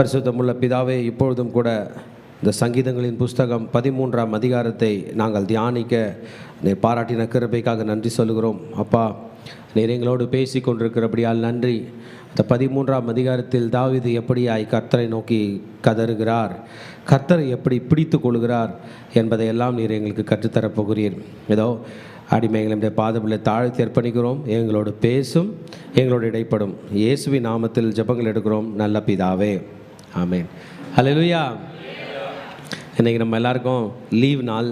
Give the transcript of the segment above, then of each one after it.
பரிசுத்தமுள்ள பிதாவே, இப்பொழுதும் கூட இந்த சங்கீதங்களின் புஸ்தகம் 13ஆம் அதிகாரத்தை நாங்கள் தியானிக்க நீர் பாராட்டின கிருபைக்காக நன்றி சொல்கிறோம். அப்பா, நீர் எங்களோடு பேசி கொண்டிருக்கிறபடியால் நன்றி. இந்த 13ஆம் அதிகாரத்தில் தாவீது எப்படியாய் கர்த்தரை நோக்கி கதறுகிறார், கர்த்தரை எப்படி பிடித்து கொள்கிறார் என்பதையெல்லாம் நீர் எங்களுக்கு கற்றுத்தரப்போகிறீர். ஏதோ அடிமைகளுடைய பாதபிள்ளை தாழ்த்தி அர்ப்பணிக்கிறோம். எங்களோடு பேசும், எங்களோடு இடைப்படும். இயேசுவின் நாமத்தில் ஜெபங்கள் எடுக்கிறோம் நல்ல பிதாவே, ஆமென். ஹல்லேலூயா. இன்றைக்கி நம்ம எல்லாருக்கும் லீவ் நாள்.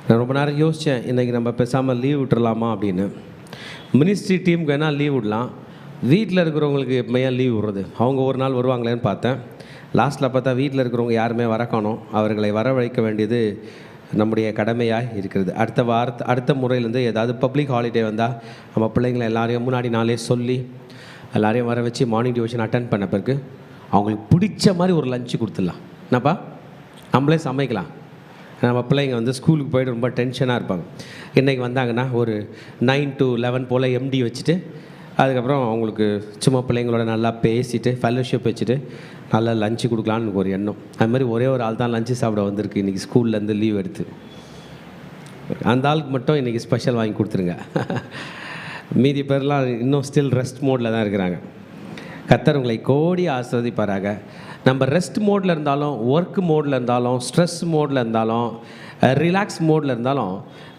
நான் ரொம்ப நேரம் யோசித்தேன், இன்றைக்கி நம்ம பேசாமல் லீவ் விட்டுறலாமா அப்படின்னு. மினிஸ்ட்ரி டீமுக்கு வேணால் லீவ் விடலாம், வீட்டில் இருக்கிறவங்களுக்கு எப்படியா லீவ் விடுறது? அவங்க ஒரு நாள் வருவாங்களேன்னு பார்த்தேன். லாஸ்ட்டில் பார்த்தா வீட்டில் இருக்கிறவங்க யாருமே வர காணோம். அவர்களை வரவழைக்க வேண்டியது நம்முடைய கடமையாக இருக்கிறது. அடுத்த முறையிலேருந்து ஏதாவது பப்ளிக் ஹாலிடே வந்தால் நம்ம பிள்ளைங்களை எல்லாரையும் முன்னாடி நாளே சொல்லி எல்லாரையும் வர வச்சு மார்னிங் டியூஷன் அட்டென்ட் பண்ண பிறகு அவங்களுக்கு பிடிச்ச மாதிரி ஒரு லஞ்சு கொடுத்துடலாம். என்னப்பா, நம்மளே சமைக்கலாம். நம்ம பிள்ளைங்க வந்து ஸ்கூலுக்கு போய்ட்டு ரொம்ப டென்ஷனாக இருப்பாங்க. இன்றைக்கி வந்தாங்கன்னா ஒரு 9 to 11 போல் எம்டி வச்சுட்டு அதுக்கப்புறம் அவங்களுக்கு சும்மா பிள்ளைங்களோட நல்லா பேசிவிட்டு ஃபெல்லோஷிப் வச்சுட்டு நல்லா லஞ்சு கொடுக்கலான்னு எனக்கு ஒரு எண்ணம். அது மாதிரி ஒரே ஒரு ஆள் தான் லஞ்சு சாப்பிட வந்திருக்கு இன்றைக்கி ஸ்கூல்லேருந்து லீவ் எடுத்து. அந்த ஆளுக்கு மட்டும் இன்றைக்கி ஸ்பெஷல் வாங்கி கொடுத்துருங்க. மீதி பேர்லாம் இன்னும் ஸ்டில் ரெஸ்ட் மோடில் தான் இருக்கிறாங்க. கர்த்தர் உங்களை கோடி ஆசீர்வதிப்பாராக. நம்ம ரெஸ்ட் மோடில் இருந்தாலும், ஒர்க் மோடில் இருந்தாலும், ஸ்ட்ரெஸ் மோடில் இருந்தாலும், ரிலாக்ஸ் மோடில் இருந்தாலும்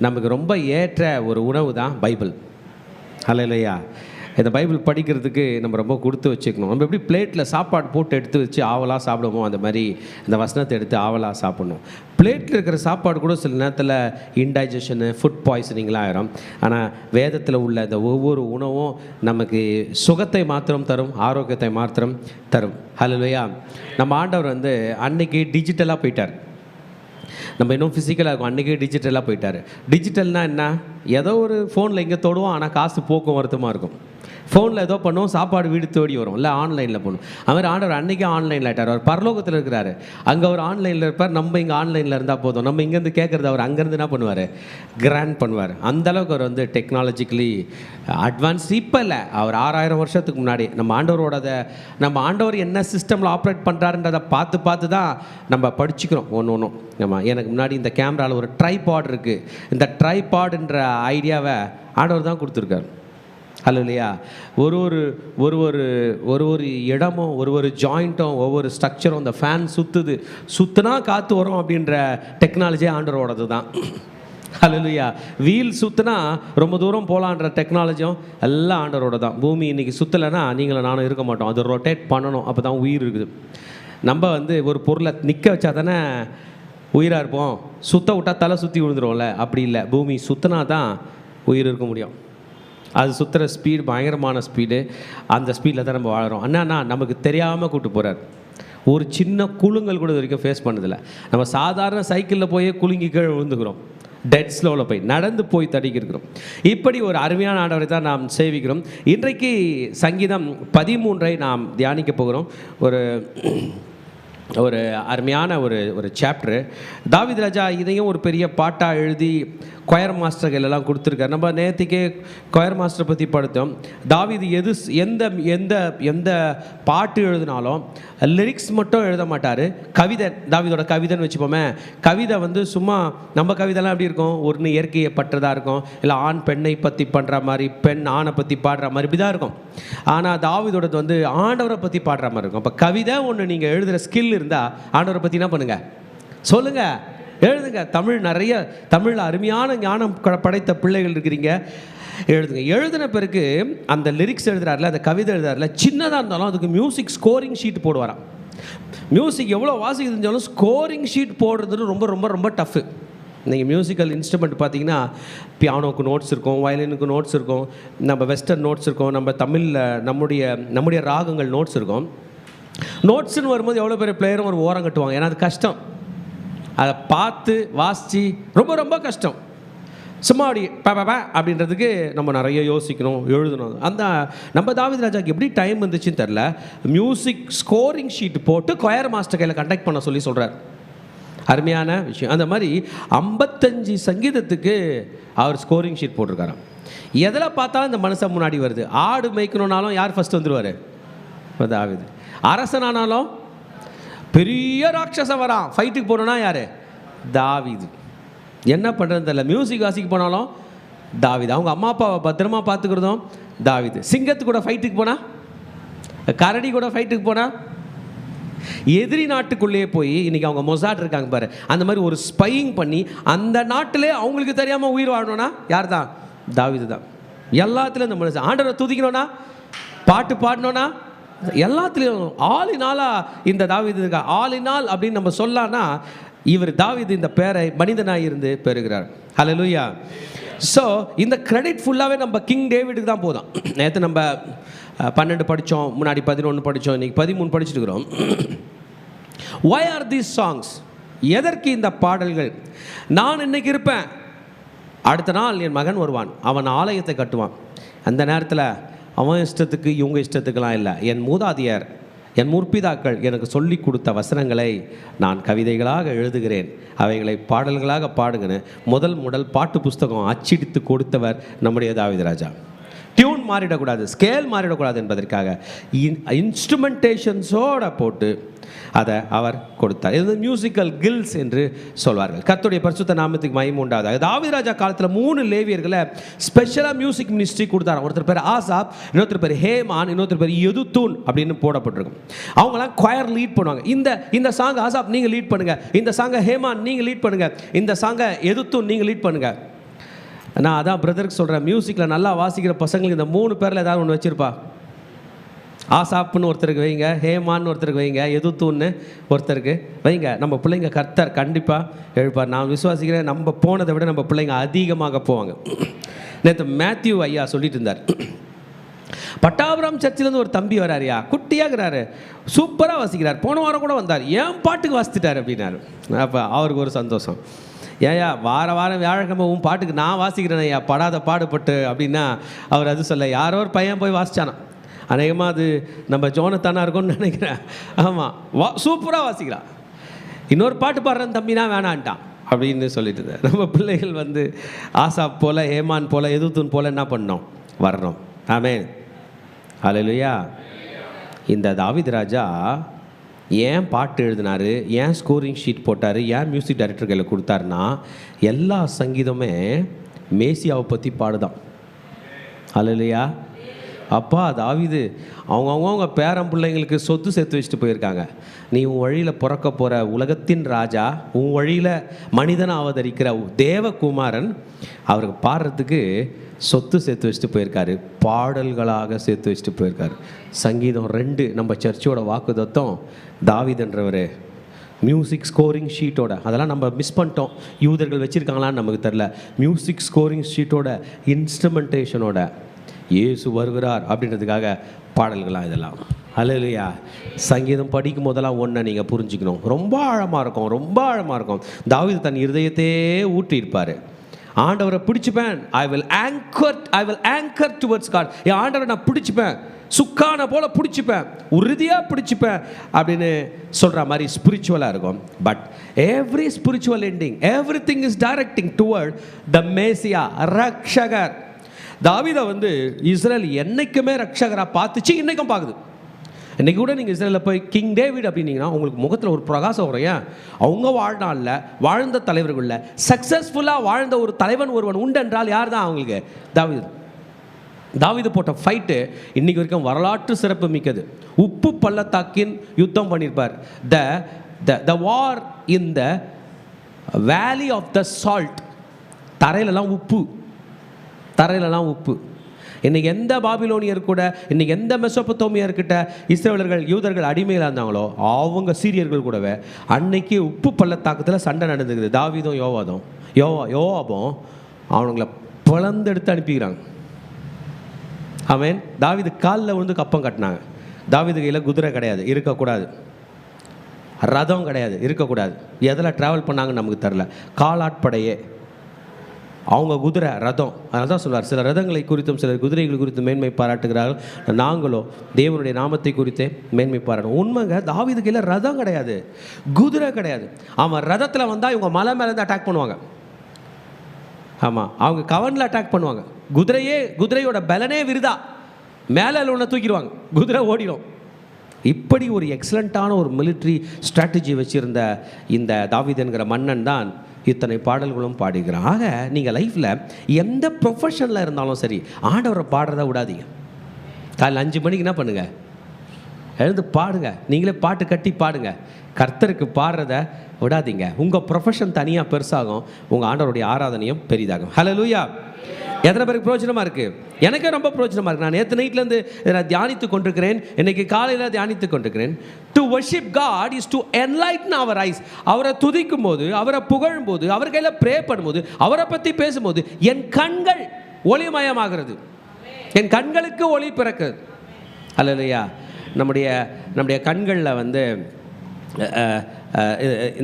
நமக்கு ரொம்ப ஏற்ற ஒரு உணவு தான் பைபிள். ஹல்லேலூயா. இந்த பைபிள் படிக்கிறதுக்கு நம்ம ரொம்ப கொடுத்து வச்சுக்கணும். நம்ம எப்படி பிளேட்டில் சாப்பாடு போட்டு எடுத்து வச்சு ஆவலாக சாப்பிடுவோம், அந்த மாதிரி இந்த வசனத்தை எடுத்து ஆவலாக சாப்பிடணும். பிளேட்டில் இருக்கிற சாப்பாடு கூட சில நேரத்தில் இன்டைஜஷனு, ஃபுட் பாய்சனிங்லாம் ஆயிரும். ஆனால் வேதத்தில் உள்ள இந்த ஒவ்வொரு உணவும் நமக்கு சுகத்தை மாத்திரம் தரும், ஆரோக்கியத்தை மாத்திரம் தரும். ஹல்லேலூயா. நம்ம ஆண்டவர் வந்து அன்னைக்கு டிஜிட்டலாக போயிட்டார். நம்ம இன்னும் ஃபிசிக்கலாக இருக்கும், அன்றைக்கே டிஜிட்டலாக போயிட்டார். டிஜிட்டல்னால் என்ன? ஏதோ ஒரு ஃபோனில் இங்கே தொடுவோம், ஆனால் காசு போக்கும் வருத்தமாக இருக்கும். ஃபோனில் ஏதோ பண்ணுவோம், சாப்பாடு வீடு தேடி வரும், இல்லை ஆன்லைனில் பண்ணுவோம். அவர் ஆண்டவர் அன்றைக்கே ஆன்லைனில் ஆகிட்டார். அவர் பரலோகத்தில் இருக்கிறாரு, அங்கே அவர் ஆன்லைனில் இருப்பார். நம்ம இங்கே ஆன்லைனில் இருந்தால் போதும். நம்ம இங்கேருந்து கேட்குறது அவர் அங்கேருந்து என்ன பண்ணுவார்? கிராண்ட் பண்ணுவார். அந்தளவுக்கு அவர் வந்து டெக்னாலஜிக்கலி அட்வான்ஸ். இப்போ இல்லை, அவர் 6000 வருஷத்துக்கு முன்னாடி நம்ம ஆண்டவர் என்ன சிஸ்டமில் ஆப்ரேட் பண்ணுறாருன்றதை பார்த்து தான் நம்ம படிச்சுக்கிறோம் ஒன்றும். நம்ம எனக்கு முன்னாடி இந்த கேமராவில் ஒரு ட்ரைபாட் இருக்குது. இந்த ட்ரைபாடுன்ற ஐடியாவை ஆண்டவர் தான் கொடுத்துருக்காரு. ஹல்லேலூயா. ஒரு இடமும், ஒரு ஜாயிண்ட்டும், ஒவ்வொரு ஸ்ட்ரக்சரும், இந்த ஃபேன் சுற்றுனா காற்று வரும் அப்படின்ற டெக்னாலஜியே ஆண்டவரோடது தான். ஹல்லேலூயா. வீல் சுற்றுனா ரொம்ப தூரம் போகலான்ற டெக்னாலஜியும் எல்லாம் ஆண்டவரோட தான். பூமி இன்றைக்கி சுற்றலைன்னா நீங்களும் நானும் இருக்க மாட்டோம். அது ரொட்டேட் பண்ணணும், அப்போ தான் உயிர் இருக்குது. நம்ம வந்து ஒரு பொருளை நிற்க வச்சா தானே உயிராக இருப்போம். சுற்ற விட்டால் தலை சுற்றி விழுந்துருவோம்ல, அப்படி இல்லை. பூமி சுற்றினா தான் உயிர் இருக்க முடியும். அது சுற்றுற ஸ்பீடு பயங்கரமான ஸ்பீடு. அந்த ஸ்பீடில் தான் நம்ம வாழறோம். அண்ணா நமக்கு தெரியாமல் கூப்பிட்டு போகிறார். ஒரு சின்ன குலுங்கல் கூட இது வரைக்கும் ஃபேஸ் பண்ணதில்லை. நம்ம சாதாரண சைக்கிளில் போய் குலுங்கி கீழே விழுந்துக்கிறோம், டெட் ஸ்லோவில் போய் நடந்து போய் தடிக்கிறோம். இப்படி ஒரு அருமையான ஆண்டவரை தான் நாம் சேவிக்கிறோம். இன்றைக்கு சங்கீதம் 13 நாம் தியானிக்க போகிறோம். ஒரு அருமையான ஒரு சாப்டரு. தாவீது ராஜா இதையும் ஒரு பெரிய பாட்டாக எழுதி கொயர் மாஸ்டர்கள் எல்லாம் கொடுத்துருக்காரு. நம்ம நேற்றுக்கே கொயர் மாஸ்டரை பற்றி படித்தோம். தாவீது எந்த பாட்டு எழுதினாலும் லிரிக்ஸ் மட்டும் எழுத மாட்டார். கவிதை, தாவீதோட கவிதைன்னு வச்சுப்போமே. கவிதை வந்து சும்மா நம்ம கவிதைலாம் எப்படி இருக்கும்? ஒன்று இயற்கையை பற்றதாக இருக்கும், இல்லை ஆண் பெண்ணை பற்றி பண்ணுற மாதிரி, பெண் ஆணை பற்றி பாடுற மாதிரி, இப்படி தான் இருக்கும். ஆனால் தாவீதோடது வந்து ஆண்டவரை பற்றி பாடுற மாதிரி இருக்கும். அப்போ கவிதை ஒன்று நீங்கள் எழுதுகிற ஸ்கில் இருந்தால் ஆண்டவரை பற்றி என்ன பண்ணுங்கள்? சொல்லுங்கள், எழுதுங்க. தமிழில் அருமையான ஞானம் படைத்த பிள்ளைகள் இருக்கிறீங்க, எழுதுங்க. எழுதின பிறகு அந்த லிரிக்ஸ் எழுதுறாருல, அந்த கவிதை எழுதுறாருல, சின்னதாக இருந்தாலும் அதுக்கு மியூசிக் ஸ்கோரிங் ஷீட் போடுவாராம். மியூசிக் எவ்வளோ வாசிக்க தெரிஞ்சாலும் ஸ்கோரிங் ஷீட் போடுறது ரொம்ப ரொம்ப ரொம்ப டஃப்பு. நீங்கள் மியூசிக்கல் இன்ஸ்ட்ருமெண்ட் பார்த்தீங்கன்னா பியானோக்கு நோட்ஸ் இருக்கும், வயலினுக்கு நோட்ஸ் இருக்கும், நம்ம வெஸ்டர்ன் நோட்ஸ் இருக்கும், நம்ம தமிழில் நம்முடைய ராகங்கள் நோட்ஸ் இருக்கும். நோட்ஸ்ன்னு வரும்போது எவ்வளோ பெரிய பிளேயரும் ஒரு ஓரம் கட்டுவாங்க. ஏன்னா அது கஷ்டம். அதை பார்த்து வாசித்து ரொம்ப ரொம்ப கஷ்டம். சும்மா அப்படி அப்படின்றதுக்கு நம்ம நிறைய யோசிக்கணும், எழுதணும். அந்த நம்ம தாவீது ராஜாவுக்கு எப்படி டைம் வந்துச்சுன்னு தெரில, மியூசிக் ஸ்கோரிங் ஷீட் போட்டு கொயர் மாஸ்டர் கையில் கண்டக்ட் பண்ண சொல்லி சொல்கிறார். அருமையான விஷயம். அந்த மாதிரி 55 சங்கீதத்துக்கு அவர் ஸ்கோரிங் ஷீட் போட்டிருக்காராம். எதில் பார்த்தாலும் இந்த மனுஷன் முன்னாடி வருது. ஆடு மேய்க்கணுன்னாலும் யார் ஃபஸ்ட்டு வந்துடுவார்? தாவீது. அரசனானாலும் பெரிய ராட்சசம் வரான், ஃபைட்டுக்கு போனோன்னா யார்? தாவீது. என்ன பண்ணுறது தெரியல, மியூசிக் வாசிக்க போனாலும் தாவீது. அவங்க அம்மா அப்பாவை பத்திரமா பார்த்துக்கிறதும் தாவீது. சிங்கத்து கூட ஃபைட்டுக்கு போனால், கரடி கூட ஃபைட்டுக்கு போனால், எதிரி நாட்டுக்குள்ளேயே போய் இன்றைக்கி அவங்க மொசாட் இருக்காங்க பாரு, அந்த மாதிரி ஒரு ஸ்பையிங் பண்ணி அந்த நாட்டிலே அவங்களுக்கு தெரியாமல் உயிர் வாழணும்னா யார் தான்? தாவீது தான். எல்லாத்துலேயும் இந்த மனுஷன் ஆண்டவரை துதிக்கணும்னா, பாட்டு பாடணும்னா, எல்லாத்துலேயும் ஆளினாலாக இந்த தாவீது இருக்கா. ஆளினால் அப்படின்னு நம்ம சொல்லலாம்னா இவர் தாவீது இந்த பேரை மனிதனாக இருந்து பெறுகிறார். ஹல்லேலூயா. ஸோ இந்த கிரெடிட் ஃபுல்லாகவே நம்ம கிங் டேவிடுக்கு தான் போதும். நேற்று நம்ம 12 படித்தோம், முன்னாடி 11 படித்தோம், இன்றைக்கி 13 படிச்சுட்டு இருக்கிறோம். Why are these songs? எதற்கு இந்த பாடல்கள்? நான் இன்னைக்கு இருப்பேன், அடுத்த நாள் என் மகன் வருவான், அவன் ஆலயத்தை கட்டுவான். அந்த நேரத்தில் அவன் இஷ்டத்துக்கு இவங்க இஷ்டத்துக்கெல்லாம் இல்லை. என் மூதாதையர், என் முற்பிதாக்கள் எனக்கு சொல்லி கொடுத்த வசனங்களை நான் கவிதைகளாக எழுதுகிறேன், அவைகளை பாடல்களாக பாடுகிறேன். முதல் பாட்டு புஸ்தகம் அச்சிடித்து கொடுத்தவர் நம்முடைய தாவீது ராஜா. டியூன் மாறிடக்கூடாது, ஸ்கேல் மாறிடக்கூடாது என்பதற்காக இன்ஸ்ட்ருமெண்டேஷன்ஸோட போட்டு அதை அவர் கொடுத்தார். இது மியூசிக்கல் கில்ஸ் என்று சொல்வார்கள். கர்த்தருடைய பரிசுத்த நாமத்துக்கு மகிமை உண்டாவதாக. தாவீது ராஜா காலத்தில் 3 லேவியர்களை ஸ்பெஷலாக மியூசிக் மினிஸ்ட்ரி கொடுத்தாங்க. ஒருத்தர் பேர் ஆசாப், இன்னொருத்தர் பேர் ஹேமான், இன்னொருத்தர் பேர் யெதுத்தூன் அப்படின்னு போடப்பட்டிருக்கும். அவங்களாம் கொயர் லீட் பண்ணுவாங்க. இந்த சாங்கை ஆசாப் நீங்கள் லீட் பண்ணுங்கள், இந்த சாங்கை ஹேமான் நீங்கள் லீட் பண்ணுங்கள், இந்த சாங்கை யெதுத்தூன் நீங்கள் லீட் பண்ணுங்கள். நான் அதான் பிரதருக்கு சொல்கிறேன், மியூசிக்கில் நல்லா வாசிக்கிற பசங்களுக்கு இந்த 3 பேரில் ஏதாவது ஒன்று வச்சுருப்பா. ஆசாப்புன்னு ஒருத்தருக்கு வைங்க, ஹேமான்னு ஒருத்தருக்கு வைங்க, யெதுத்தூன்னு ஒருத்தருக்கு வைங்க. நம்ம பிள்ளைங்க கர்த்தர் கண்டிப்பாக எழுப்பார். நான் விசுவாசிக்கிறேன், நம்ம போனதை விட நம்ம பிள்ளைங்க அதிகமாக போவாங்க. நேற்று மேத்யூ ஐயா சொல்லிட்டு இருந்தார், பட்டாபுரம் சர்ச்சிலேருந்து ஒரு தம்பி வராருயா, குட்டியாகிறாரு, சூப்பராக வாசிக்கிறார், போன வாரம் கூட வந்தார், ஏன் பாட்டுக்கு வாசித்துட்டார் அப்படின்னாரு. அப்போ அவருக்கு ஒரு சந்தோஷம். ஏயா வாரம் வியாழக்கிழமை உன் பாட்டுக்கு நான் வாசிக்கிறேன் ஐயா, படாத பாடுபட்டு அப்படின்னா அவர் அது சொல்ல. யாரோ ஒரு பையன் போய் வாசித்தானா, அநேகமாக அது நம்ம ஜோனத்தானா இருக்கும்னு நினைக்கிறேன். ஆமாம், சூப்பராக வாசிக்கிறான். இன்னொரு பாட்டு பாடுறேன் தம்பினா வேணான்ட்டான் அப்படின்னு சொல்லிட்டு இருந்தேன். நம்ம பிள்ளைகள் வந்து ஆசாப் போல், ஹேமான் போல், யெதுத்தூன் போல் என்ன பண்ணோம்? வரணும். ஆமென். ஹல்லேலூயா. இந்த தாவீது ராஜா ஏன் பாட்டு எழுதினார், ஏன் ஸ்கோரிங் ஷீட் போட்டார், ஏன் மியூசிக் டைரக்டர் கையில் கொடுத்தாருன்னா, எல்லா சங்கீதமே மேசியாவை பற்றி பாடுதான். ஹல்லேலூயா. அப்பா தாவீது அவங்க பேரம் பிள்ளைங்களுக்கு சொத்து சேர்த்து வச்சுட்டு போயிருக்காங்க. நீ உன் வழியில் பிறக்க போகிற உலகத்தின் ராஜா, உன் வழியில் மனிதனை அவதரிக்கிற தேவகுமாரன், அவருக்கு பாடுறதுக்கு சொத்து சேர்த்து வச்சுட்டு போயிருக்காரு, பாடல்களாக சேர்த்து வச்சுட்டு போயிருக்காரு. சங்கீதம் 2 நம்ம சர்ச்சோட வாக்குதத்தம். தாவீதுன்றவர் மியூசிக் ஸ்கோரிங் ஷீட்டோட, அதெல்லாம் நம்ம மிஸ் பண்ணிட்டோம். யூதர்கள் வச்சுருக்காங்களான்னு நமக்கு தெரில. மியூசிக் ஸ்கோரிங் ஷீட்டோட, இன்ஸ்ட்ருமெண்டேஷனோட இயேசு வருகிறார் அப்படின்றதுக்காக பாடல்களாக இதெல்லாம். ஹல்லேலூயா. சங்கீதம் படிக்கும் போதெல்லாம் ஒன்றை நீங்கள் புரிஞ்சுக்கணும், ரொம்ப ஆழமாக இருக்கும். தாவீது தன் இருதயத்தையே ஊற்றியிருப்பார். ஆண்டவரை பிடிச்சிப்பேன், I will anchor towards God. என் ஆண்டவரை நான் பிடிச்சிப்பேன், சுக்கான போல் பிடிச்சிப்பேன், உறுதியாக பிடிச்சிப்பேன் அப்படின்னு சொல்கிற மாதிரி ஸ்பிரிச்சுவலாக இருக்கும். But every spiritual ending, everything is directing toward the Messiah, ரக்ஷகர். தாவீதை வந்து இஸ்ரேல் என்றைக்குமே ரக்ஷகராக பார்த்துச்சு, இன்றைக்கும் பார்க்குது. இன்றைக்கி கூட நீங்கள் இஸ்ரேலில் போய் கிங் டேவிட் அப்படின்னீங்கன்னா உங்களுக்கு முகத்தில் ஒரு பிரகாசம் வரும். ஏன்? அவங்க வாழ்நாளில் வாழ்ந்த தலைவர்களில் சக்ஸஸ்ஃபுல்லாக வாழ்ந்த ஒரு தலைவன் ஒருவன் உண்டென்றால் யார் தான்? அவங்களுக்கு தாவீது போட்ட ஃபைட்டு இன்றைக்கி வரைக்கும் வரலாற்று சிறப்பு மிக்கது. உப்பு பள்ளத்தாக்கின் யுத்தம் பண்ணியிருப்பார். த வார் இன் த வேலி ஆஃப் த சால்ட். தரையிலலாம் உப்பு. இன்றைக்கி எந்த பாபிலோனியர் கூட, இன்றைக்கி எந்த மெசொப்பொத்தேமியர்கிட்ட இஸ்ரவேலர்கள் யூதர்கள் அடிமையில் இருந்தாங்களோ அவங்க சீரியர்கள் கூடவே அன்னைக்கு உப்பு பள்ளத்தாக்கத்தில் சண்டை நடந்துக்குது. தாவீதும் யோவாபும் அவனுங்களை பிளந்தெடுத்து அனுப்பிக்கிறாங்க. ஆமென். தாவீது காலில் விழுந்து கப்பம் கட்டினாங்க. தாவீது கையில் குதிரை கிடையாது, இருக்கக்கூடாது. ரதம் கிடையாது, இருக்கக்கூடாது. எதில் ட்ராவல் பண்ணாங்கன்னு நமக்கு தெரில. காலாட்படையே அவங்க குதிரை, ரதம். அதனால தான் சொல்வார், சில ரதங்களை குறித்தும் சிலர் குதிரைகள் குறித்தும் மேன்மை பாராட்டுகிறார்கள், நாங்களோ தேவனுடைய நாமத்தை குறித்தே மேன்மை பாராட்டணும். உண்மைங்க, தாவீது கையில் ரதம் கிடையாது, குதிரை கிடையாது. அவன் ரதத்தில் வந்தால் இவங்க மலை மேலேருந்து அட்டாக் பண்ணுவாங்க. ஆமாம், அவங்க கவனில் அட்டாக் பண்ணுவாங்க. குதிரையோட பலனே விருதா, மேலே ஒன்று தூக்கிடுவாங்க, குதிரை ஓடிடும். இப்படி ஒரு எக்ஸலண்ட்டான ஒரு மிலிட்ரி ஸ்ட்ராட்டஜி வச்சுருந்த இந்த தாவீது என்கிற மன்னன் தான் இத்தனை பாடல்களும் பாடிக்கிறான். ஆக நீங்கள் லைஃப்பில் எந்த ப்ரொஃபஷனில் இருந்தாலும் சரி, ஆண்டவரை பாடுறத விடாதீங்க. காலையில் 5 மணிக்கு என்ன பண்ணுங்கள், எழுந்து பாடுங்க. நீங்களே பாட்டு கட்டி பாடுங்க. கர்த்தருக்கு பாடுறத விடாதீங்க. உங்கள் ப்ரொஃபஷன் தனியாக பெருசாகும், உங்கள் ஆண்டவருடைய ஆராதனையும் பெரிதாகும். ஹல்லேலூயா. எத்தனை பேருக்கு பிரயோஜனமாக இருக்குது? எனக்கே ரொம்ப பிரயோஜனமாக இருக்குது. நான் நேற்று நைட்லேருந்து நான் தியானித்து கொண்டிருக்கிறேன், இன்றைக்கி காலையில் தியானித்து கொண்டிருக்கிறேன். To worship God is to enlighten our eyes. அவரை துதிக்கும் போது, அவரை புகழும் போது, அவர் கையில் ப்ரே பண்ணும்போது, அவரை பற்றி பேசும்போது என் கண்கள் ஒளிமயமாகிறது, என் கண்களுக்கு ஒளி பிறக்குது. அல்லையா? நம்முடைய கண்களில் வந்து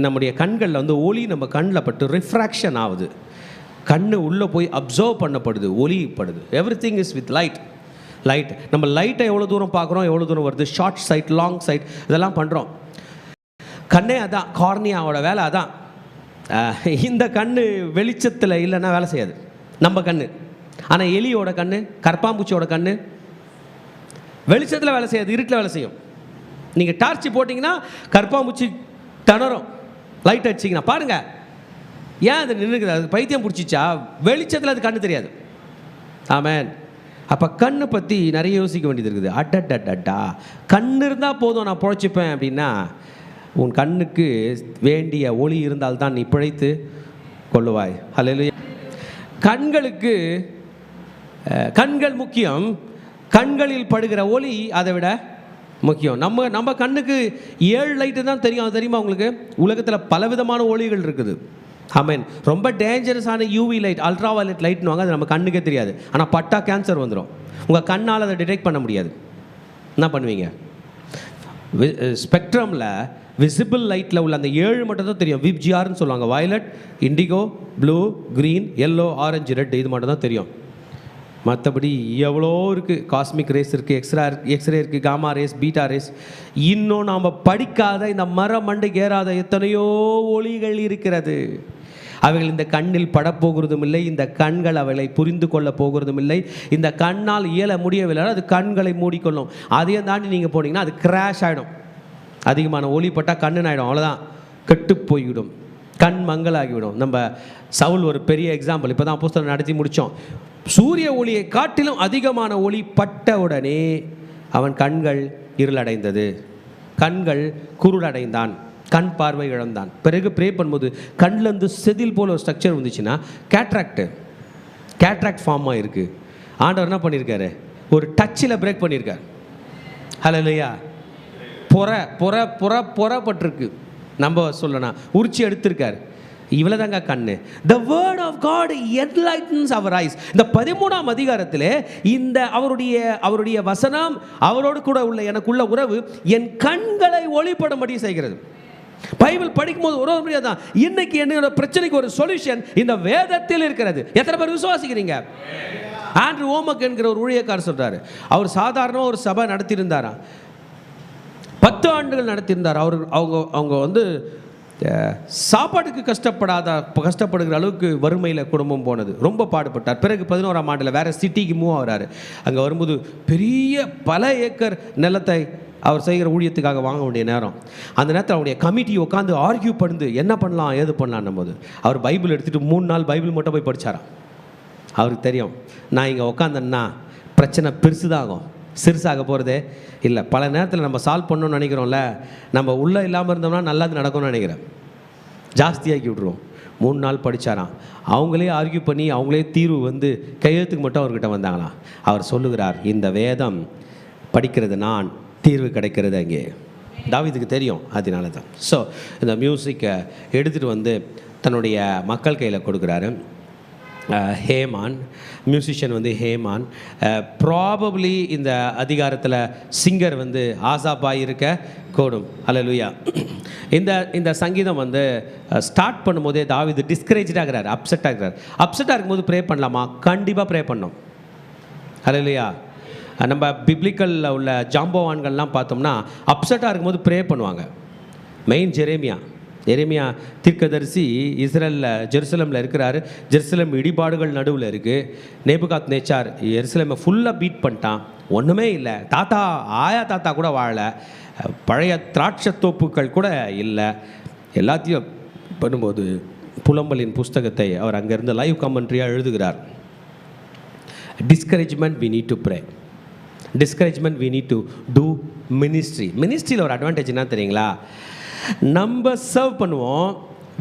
நம்முடைய கண்களில் வந்து ஒளி நம்ம கண்ணில் பட்டு ரிஃப்ராக்ஷன் ஆகுது. கண்ணு உள்ளே போய் அப்சர்வ் பண்ணப்படுது, ஒளிப்படுது. Everything is with light. நம்ம லைட்டை எவ்வளோ தூரம் பார்க்குறோம், எவ்வளோ தூரம் வருது, ஷார்ட் சைட், லாங் சைட், இதெல்லாம் பண்ணுறோம். கண்ணே அதான், கார்னியாவோட வேலை அதான். இந்த கண்ணு வெளிச்சத்தில் இல்லைன்னா வேலை செய்யாது நம்ம கண்ணு. ஆனால் எலியோட கண்ணு, கற்பாம்பூச்சியோட கண்ணு வெளிச்சத்தில் வேலை செய்யாது, இருட்டில் வேலை செய்யும். நீங்கள் டார்ச்சு போட்டிங்கன்னா கற்பாம்பூச்சி திணறும், லைட் அடிச்சிங்கன்னா பாருங்கள். ஏன் அது நின்றுக்குது? அது பைத்தியம் பிடிச்சிச்சா? வெளிச்சத்தில் அது கண்ணு தெரியாது. ஆமேன். அப்போ கண்ணை பற்றி நிறைய யோசிக்க வேண்டியது இருக்குது. அட்டா கண்ணு இருந்தால் போதும் நான் பிழைச்சிப்பேன் அப்படின்னா, உன் கண்ணுக்கு வேண்டிய ஒளி இருந்தால்தான் நீ பிழைத்து கொள்ளுவாய். அல்லேலூயா. கண்களுக்கு கண்கள் முக்கியம், கண்களில் படுகிற ஒளி அதை விட முக்கியம். நம்ம கண்ணுக்கு 7 லைட்டு தான் தெரியும். அது தெரியுமா உங்களுக்கு? உலகத்தில் பலவிதமான ஒளிகள் இருக்குது. ஆமேன். ரொம்ப டேஞ்சரஸான யூவி லைட், அல்ட்ரா வயலட் லைட்னுவாங்க, அது நம்ம கண்ணுக்கே தெரியாது. ஆனால் பட்டா கேன்சர் வந்துடும். உங்கள் கண்ணால் அதை டிடெக்ட் பண்ண முடியாது. என்ன பண்ணுவீங்க? ஸ்பெக்ட்ரமில் விசிபிள் லைட்டில் உள்ள அந்த 7 மட்டும் தான் தெரியும். விப்ஜிஆர்னு சொல்லுவாங்க. Violet, indigo, blue, green, yellow, orange, red, இது மட்டும் தான் தெரியும். மற்றபடி எவ்வளோ இருக்குது. காஸ்மிக் ரேஸ் இருக்குது, எக்ஸ்ரே இருக்குது, காமா ரேஸ், பீட்டா ரேஸ், இன்னும் நாம் படிக்காத இந்த மண்டைக்கு ஏறாத எத்தனையோ ஒளிகள் இருக்கிறது. அவைகள் இந்த கண்ணில் படப்போகிறதும் இல்லை, இந்த கண்கள் அவைகளை புரிந்து கொள்ள போகிறதும் இல்லை. இந்த கண்ணால் இயல முடியவில்லை, அது கண்களை மூடிக்கொள்ளும். அதையும் தாண்டி நீங்கள் போனீங்கன்னா அது கிராஷ் ஆகிடும். அதிகமான ஒளி பட்டால் கண்ணு ஆகிடும், அவ்வளோதான், கெட்டு போய்விடும், கண் மங்களாகிவிடும். நம்ம சவுல் ஒரு பெரிய எக்ஸாம்பிள். இப்போ தான் புஸ்தகம் நடத்தி முடித்தோம். சூரிய ஒளியை காட்டிலும் அதிகமான ஒளி பட்ட உடனே அவன் கண்கள் இருளடைந்தது, கண்கள் குருளடைந்தான், கண் பார்வை இழந்தான். பிறகு ப்ரே பண்ணும்போது கண்ணிலேருந்து செதில் போல் ஒரு ஸ்ட்ரக்சர் வந்துச்சுன்னா கேட்ராக்ட் ஃபார்ம் ஆகிருக்கு. ஆண்டவர் என்ன பண்ணியிருக்காரு? ஒரு டச்சில் பிரேக் பண்ணியிருக்கார். ஹல்லேலூயா. பொறப்பட்டிருக்கு, நம்ம சொல்லணும், உரிச்சி எடுத்திருக்கார். இவ்வளோதாங்க கண்ணு. The word of God enlightens our eyes. இந்த 13ஆம் அதிகாரத்திலே இந்த அவருடைய வசனம், அவரோடு கூட உள்ள எனக்குள்ள உறவு என் கண்களை ஒளிப்படும்படி செய்கிறது. பைபிள் படிக்கும்போது ஒரு முடியாது தான். இன்னைக்கு என்னோட பிரச்சனைக்கு ஒரு சொல்யூஷன் இந்த வேதத்தில் இருக்கிறது. எத்தனை பேர் விசுவாசிக்கிறீங்க? ஆண்ட்ரூ ஓமக் என்கிற ஒரு ஊழியக்காரர் சொல்றாரு. அவர் சாதாரண ஒரு சபை நடத்தியிருந்தாராம். 10 ஆண்டுகள் நடத்தியிருந்தார். அவங்க வந்து சாப்பாட்டுக்கு கஷ்டப்படுகிற அளவுக்கு வறுமையில் குடும்பம் போனது. ரொம்ப பாடுபட்டார். பிறகு 11ஆம் ஆண்டில் வேறு சிட்டிக்கு மூவ் ஆகிறாரு. அங்கே வரும்போது பெரிய பல ஏக்கர் நிலத்தை அவர் செய்கிற ஊழியத்துக்காக வாங்க வேண்டிய நேரம். அந்த நேரத்தில் அவருடைய கமிட்டி உட்காந்து ஆர்கியூ பண்ணு என்ன பண்ணலாம் ஏது பண்ணலான்னும் போது அவர் பைபிள் எடுத்துகிட்டு 3 நாள் பைபிள் மட்டும் போய் படித்தாராம். அவருக்கு தெரியும், நான் இங்கே உட்காந்தேன்னா பிரச்சனை பெருசுதாகும், சிறுசாக போகிறதே இல்லை. பல நேரத்தில் நம்ம சால்வ் பண்ணணும்னு நினைக்கிறோம்ல, நம்ம உள்ளே இல்லாமல் இருந்தோம்னா நல்லது நடக்கும்னு நினைக்கிறேன், ஜாஸ்தியாக்கி விட்ருவோம். 3 நாள் படித்தாராம். அவங்களே ஆர்கியூ பண்ணி அவங்களே தீர்வு வந்து கையெழுத்துக்கு மட்டும் அவர்கிட்ட வந்தாங்களாம். அவர் சொல்லுகிறார், இந்த வேதம் படிக்கிறது நான், தீர்வு கிடைக்கிறது அங்கே. தாவீதுக்கு தெரியும், அதனால தான். ஸோ இந்த மியூசிக்கை எடுத்துகிட்டு வந்து தன்னுடைய மக்கள் கையில் கொடுக்குறாரு. ஹேமான் மியூசிஷியன் வந்து ஹேமான். ப்ராபப்ளி இந்த அதிகாரத்தில் சிங்கர் வந்து ஆசாபாய் இருக்க கூடும். அல்லேலூயா. இந்த சங்கீதம் வந்து ஸ்டார்ட் பண்ணும்போதே தாவீது டிஸ்கரேஜாகிறார், அப்செட் இருக்கும்போது ப்ரே பண்ணலாமா? கண்டிப்பாக ப்ரே பண்ணோம். அல்லேலூயா. நம்ம பிப்ளிக்கலில் உள்ள ஜாம்பவான்கள்லாம் பார்த்தோம்னா அப்செட்டாக இருக்கும்போது ப்ரே பண்ணுவாங்க. மெயின் எரேமியா தீர்க்கதரிசி இஸ்ரேலில் ஜெருசலமில் இருக்கிறாரு. ஜெருசலம் இடிபாடுகள் நடுவில் இருக்குது. நேபுகாத் நேச்சார் எருசலேமை ஃபுல்லாக பீட் பண்ணிட்டான். ஒன்றுமே இல்லை. தாத்தா ஆயா தாத்தா கூட வாழலை, பழைய திராட்சை தோப்புகள் கூட இல்லை. எல்லாத்தையும் பண்ணும்போது புலம்பலின் புஸ்தகத்தை அவர் அங்கேருந்து லைவ் கமெண்ட்ரியாக எழுதுகிறார். Discouragement we need to pray, discouragement we need to do ministry. மினிஸ்ட்ரியில் ஒரு அட்வான்டேஜ் என்ன தெரியுங்களா? நம்ம சர்வ் பண்ணுவோம்,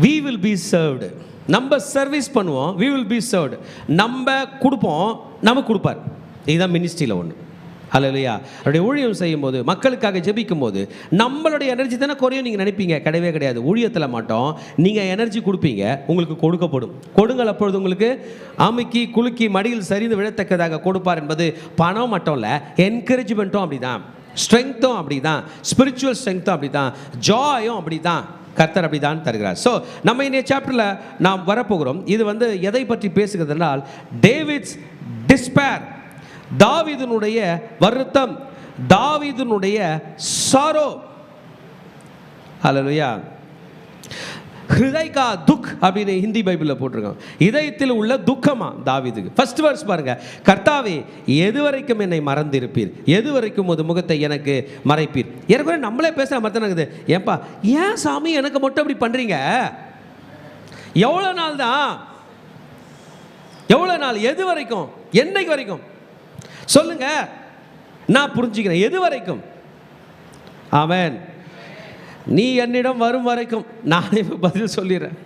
we will be served. நம்ம சர்வீஸ் பண்ணுவோம், we will be served. நம்ம கொடுப்போம், நமக்கு கொடுப்பார். இதுதான் மினிஸ்ட்ரியில் ஒன்று. அல்லேலூயா. அவருடைய ஊழியம் செய்யும்போது, மக்களுக்காக ஜெபிக்கும் போது நம்மளுடைய எனர்ஜி தானே குறையும் நீங்கள் நினைப்பீங்க. கிடையவே கிடையாது. ஊழியத்தில் மாட்டோம், நீங்கள் எனர்ஜி கொடுப்பீங்க, உங்களுக்கு கொடுக்கப்படும். கொடுங்கள், அப்பொழுது உங்களுக்கு அமுக்கி குலுக்கி மடியில் சரிந்து விழத்தக்கதாக கொடுப்பார் என்பது பணம் மட்டும் இல்லை, என்கரேஜ்மெண்ட்டும் அப்படி தான், ஸ்ட்ரென்த்தும் அப்படி தான், ஸ்பிரிச்சுவல் ஸ்ட்ரென்த்தும் அப்படி தான், ஜாயும் அப்படி தான், கர்த்தர் அப்படி தான் தருகிறார். ஸோ நம்ம இந்த சாப்டரில் நாம் வரப்போகிறோம். இது எதை பற்றி பேசுகிறது என்றால் டேவிட்ஸ் டிஸ்பேர், தாவீதுனுடைய வருத்தம், தாவீதுனுடைய சாரோ. ஹல்லேலூயா. ஹிருதய் கா துக் அப்படின்னு ஹிந்தி பைபிளில் போட்டிருக்கோம். இதயத்தில் உள்ள துக்கமா தாவீதுக்கு. ஃபர்ஸ்ட் வேர்ஸ் பாருங்க, கர்த்தாவே எதுவரைக்கும் என்னை மறந்திருப்பீர், எதுவரைக்கும் உமது முகத்தை எனக்கு மறைப்பீர். ஏற்கனவே நம்மளே பேசுகிற மாதிரி தான் இருக்குது. ஏன்பா ஏன் சாமி எனக்கு மட்டும் அப்படி பண்ணுறீங்க? எவ்வளோ நாள் தான், எவ்வளோ நாள், எது வரைக்கும், என்னைக்கு வரைக்கும் சொல்லுங்க, நான் புரிஞ்சுக்கிறேன். எது வரைக்கும்? ஆமென். நீ என்னிடம் வரும் வரைக்கும். நானே பதில் சொல்லிடுறேன்.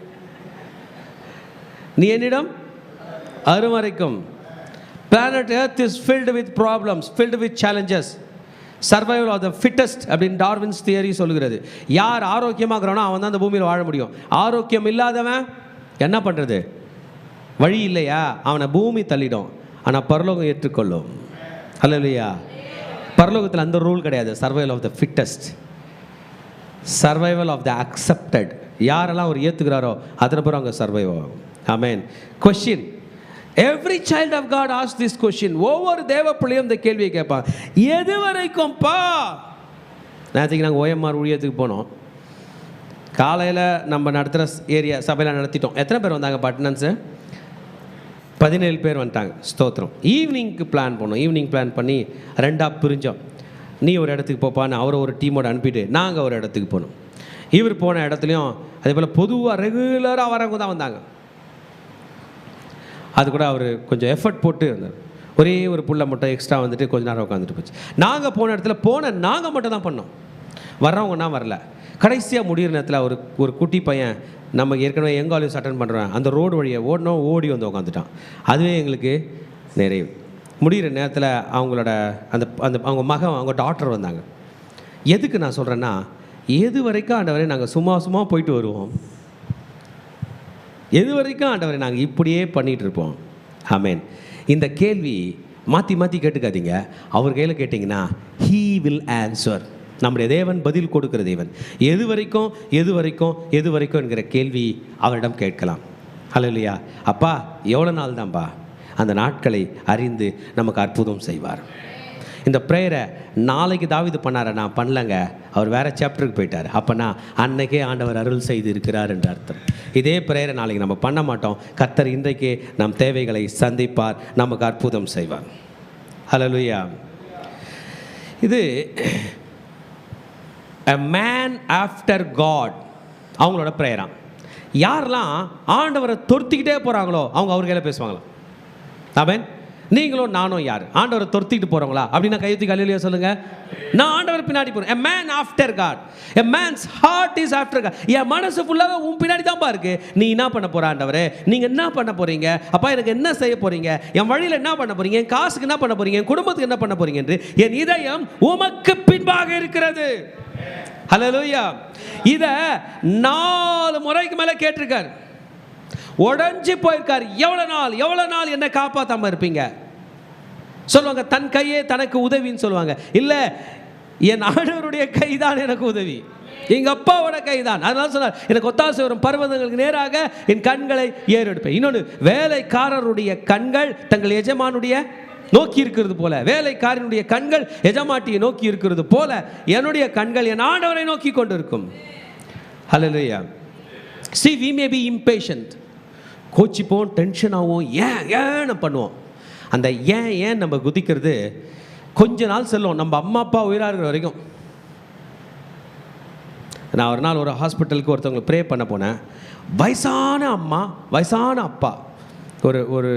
நீ என்னிடம் வரும் வரைக்கும். Planet Earth is filled with problems, filled with challenges. Survival of the fittest அப்படின்னு டார்வின்ஸ் தியரி சொல்லுகிறது. யார் ஆரோக்கியமாகறானோ அவன் தான் அந்த பூமியில் வாழ முடியும். ஆரோக்கியம் இல்லாதவன் என்ன பண்ணுறது? வழி இல்லையா? அவனை பூமி தள்ளிடும், ஆனால் பரலோகம் ஏற்றுக்கொள்ளும். அல்லேலூயா. பரலோகத்தில் அந்த ரூல் கிடையாது. Survival of the fittest, survival of the accepted. யாரெல்லாம் அவர் ஏற்றுக்கிறாரோ அத்தனை பேரும் அங்கே சர்வைவ் ஆகும். Amen. Question, every child of God ask this question. ஒவ்வொரு தேவ பிள்ளையும் இந்த கேள்வியை கேட்பாங்க, எது வரைக்கும்ப்பா? நேற்றுக்கு நாங்கள் ஓஎம்ஆர் ஊழியத்துக்கு போனோம். காலையில் நம்ம நடத்துகிற ஏரியா சபையில் நடத்திட்டோம். எத்தனை பேர் வந்தாங்க? அட்டெண்டன்ஸு 17 பேர் வந்துட்டாங்க. ஸ்தோத்திரம். ஈவினிங்க்கு பிளான் பண்ணோம். ஈவினிங் பிளான் பண்ணி 2ஆக பிரிஞ்சோம். நீ ஒரு இடத்துக்கு போப்பான்னு அவரை ஒரு டீமோடு அனுப்பிட்டு நாங்கள் ஒரு இடத்துக்கு போனோம். இவர் போன இடத்துலையும் அதே போல் பொதுவாக ரெகுலராக வரவங்க தான் வந்தாங்க. அது கூட அவர் கொஞ்சம் எஃபர்ட் போட்டு வந்தார். ஒரே ஒரு புள்ள மட்டும் எக்ஸ்ட்ரா வந்துட்டு கொஞ்ச நேரம் உட்காந்துட்டு போச்சு. நாங்கள் போன இடத்துல நாங்கள் மட்டும் தான் பண்ணோம், வர்றவங்கன்னா வரல. கடைசியாக முடிகிற நேரத்தில் ஒரு குட்டி பையன், நம்ம ஏற்கனவே எங்காலேஜ் அட்டன் பண்ணுறேன், அந்த ரோடு வழியை ஓடி வந்து உட்காந்துட்டான். அதுவே எங்களுக்கு நிறைவு. முடிகிற நேரத்தில் அவங்களோட அவங்க மகன், அவங்க டாக்டர் வந்தாங்க. எதுக்கு நான் சொல்கிறேன்னா, எது வரைக்கும் ஆண்டவரை நாங்கள் சும்மா போயிட்டு வருவோம், எது வரைக்கும் ஆண்டவரை நாங்கள் இப்படியே பண்ணிகிட்டு இருப்போம். ஆமென். இந்த கேள்வி மாற்றி கேட்டுக்காதீங்க. அவர் கையில் கேட்டிங்கன்னா ஹீ வில் ஆன்சர். நம்முடைய தேவன் பதில் கொடுக்கிற தேவன். எது வரைக்கும் என்கிற கேள்வி அவரிடம் கேட்கலாம். ஹல்லேலூயா. அப்பா எவ்வளோ நாள் தான்ப்பா? அந்த நாட்களை அறிந்து நமக்கு அற்புதம் செய்வார். இந்த ப்ரேயரை நாளைக்கு தாவீது பண்ணார, நான் பண்ணலங்க, அவர் வேறு சாப்டருக்கு போயிட்டார். அப்போனா அன்னைக்கே ஆண்டவர் அருள் செய்து இருக்கிறார் என்று அர்த்தம். இதே ப்ரேயரை நாளைக்கு நம்ம பண்ண மாட்டோம். கர்த்தர் இன்றைக்கே நம் தேவைகளை சந்திப்பார், நமக்கு அற்புதம் செய்வார். ஹல்லேலூயா. இது a man after God அவங்களோட ப்ரேயராம். யாரெல்லாம் ஆண்டவரை தொர்த்திக்கிட்டே போகிறாங்களோ அவங்க அவர் கையில் பேசுவாங்களா? ஆமென். நீங்களும் நானும் யார்? ஆண்டவரை தொர்த்திக்கிட்டு போகிறவங்களா? அப்படின்னா கையெழுத்தி அல்லேலூயா சொல்லுங்கள். நான் ஆண்டவர் பின்னாடி போகிறேன். a man after God, a man's heart is after God. என் மனசு ஃபுல்லாக உன் பின்னாடி தான்ப்பா இருக்கு. நீ என்ன பண்ண போகிற ஆண்டவரே? நீங்கள் என்ன பண்ண போகிறீங்க? அப்பா எனக்கு என்ன செய்ய போகிறீங்க? என் வழியில் என்ன பண்ண போகிறீங்க? என் காசுக்கு என்ன பண்ண போகிறீங்க? என் குடும்பத்துக்கு என்ன பண்ண போகிறீங்க என்று என் இதயம் உமக்கு பின்பாக இருக்கிறது. ஹல்லேலூயா. இத 4 முறைக்கு மேல கேட்டிருக்கார். உடைஞ்சு போயிருக்கார். எவ்வளவு நாள் என்ன காப்பாத்தாம இருப்பீங்க? சொல்லுவாங்க தன் கையே தனக்கு உதவின்னு சொல்லுவாங்க. இல்ல, என் ஆண்டவருடைய கைதான் எனக்கு உதவி, எங்க அப்பாவோட கைதான். அதனால சொன்னார், எனக்கு ஒத்தாசை வரும் பர்வதங்களுக்கு நேராக என் கண்களை ஏறெடுப்பேன். இன்னொன்று, வேலைக்காரருடைய கண்கள் தங்கள் எஜமானுடைய நோக்கி இருக்கிறது போல, வேலைக்காரனுடைய கண்கள் எஜமாட்டியை நோக்கி இருக்கிறது போல என்னுடைய கண்கள் என் ஆண்டவரை நோக்கி கொண்டு இருக்கும். Hallelujah. See, we may be impatient. கோச்சிப்போம், டென்ஷன் ஆகும், ஏன் பண்ணுவோம். அந்த ஏன் நம்ம குதிக்கிறது கொஞ்ச நாள் செல்லும், நம்ம அம்மா அப்பா உயிராக இருக்கிற வரைக்கும். நான் ஒரு நாள் ஒரு ஹாஸ்பிட்டலுக்கு ஒருத்தவங்க ப்ரே பண்ண போனேன். வயசான அம்மா வயசான அப்பா ஒரு ஒரு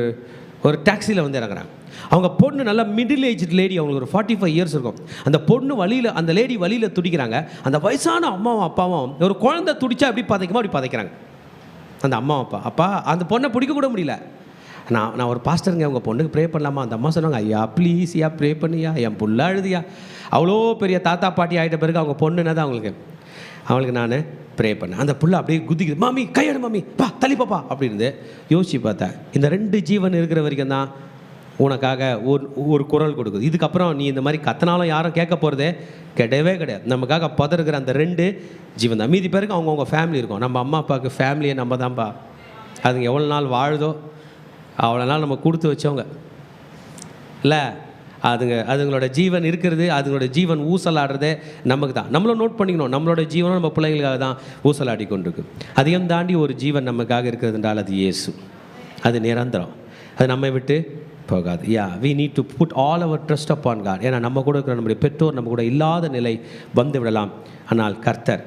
ஒரு டாக்ஸியில் வந்து இறங்குறாங்க. அவங்க பொண்ணு நல்லா மிடில் ஏஜ் லேடி, அவங்களுக்கு ஒரு 45 இயர்ஸ் இருக்கும். அந்த பொண்ணு வழியில், அந்த லேடி வழியில் துடிக்கிறாங்க. அந்த வயசான அம்மாவும் அப்பாவும் ஒரு குழந்தை துடிச்சா எப்படி பதைக்குமோ அப்படி பதைக்கிறாங்க அந்த அம்மா அப்பா. அந்த பொண்ணை பிடிக்க கூட முடியல. நான் ஒரு பாஸ்டருங்க, உங்கள் பொண்ணுக்கு ப்ரே பண்ணலாமா? அந்த அம்மா சொன்னாங்க, ஐயா ப்ளீஸ் ஐயா ப்ரே பண்ணியா, என் புள்ள அழுதியா. அவ்வளோ பெரிய தாத்தா பாட்டி ஆகிட்ட பிறகு அவங்க பொண்ணுன்னா தான் அவங்களுக்கு நான் ப்ரே பண்ணேன். அந்த புள்ள அப்படியே குதிக்குது, மாமி கையெடு மாமி, பா தள்ளி பாப்பா அப்படின்னு யோசிச்சு பார்த்தேன். இந்த 2 ஜீவன் இருக்கிற வரைக்கும் தான் உனக்காக ஒரு குரல் கொடுக்குது. இதுக்கப்புறம் நீ இந்த மாதிரி கத்தினாலும் யாரும் கேட்க போகிறதே கிடையாது. நமக்காக பதறுகிற அந்த 2 ஜீவன் தான். மீதி பேருக்கு அவங்கவுங்க ஃபேமிலி இருக்கும். நம்ம அம்மா அப்பாவுக்கு ஃபேமிலியை நம்ம தான்ப்பா. அதுங்க எவ்வளோ நாள் வாழுதோ அவ்வளோ நாள் நம்ம கொடுத்து வச்சவங்க இல்லை. அதுங்களோட ஜீவன் இருக்கிறது, அதுங்களோட ஜீவன் ஊசலாடுறதே நமக்கு தான். நம்மளும் நோட் பண்ணிக்கணும், நம்மளோட ஜீவனும் நம்ம பிள்ளைங்களுக்காக தான் ஊசலாடி கொண்டிருக்கு. அதையும் தாண்டி ஒரு ஜீவன் நமக்காக இருக்கிறது என்றால் அது இயேசு. அது நிரந்தரம், அது நம்மை விட்டு போகாது. we need to put all our trust upon God. ஏன்னா நம்ம கூட இருக்கிற நம்முடைய பெற்றோர் நம்ம கூட இல்லாத நிலை வந்து விடலாம். ஆனால் கர்த்தர்,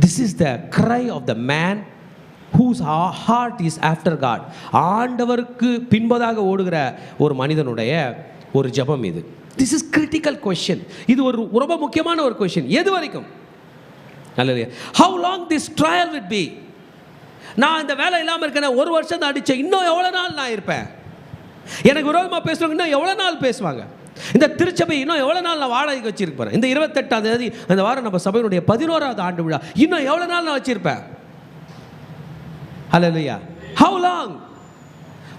this is the cry of the man whose heart is after God. ஆண்டவருக்கு பின்பதாக ஓடுகிற ஒரு மனிதனுடைய ஒரு ஜெபம் இது. This is critical question. இது ஒரு ரொம்ப முக்கியமான ஒரு கொஸ்டின். எது வரைக்கும்? அல்லேலூயா. How long this trial will be? நான் இந்த வேலை இல்லாமல் இருக்கேன், 1 வருஷம் தான் அடித்தேன், இன்னும் எவ்வளோ நாள் நான் இருப்பேன்? எனக்கு விரோதமாக பேசுகிறவங்க இன்னும் எவ்வளோ நாள் பேசுவாங்க? இந்த திருச்சபை இன்னும் எவ்வளோ நாள் நான் வாடகைக்கு வச்சிருக்க போகிறேன்? இந்த 28ஆம் தேதி அந்த வாரம் நம்ம சபையினுடைய 11வது ஆண்டு விழா, இன்னும் எவ்வளோ நாள் நான் வச்சிருப்பேன்? அல்லேலூயா. How long?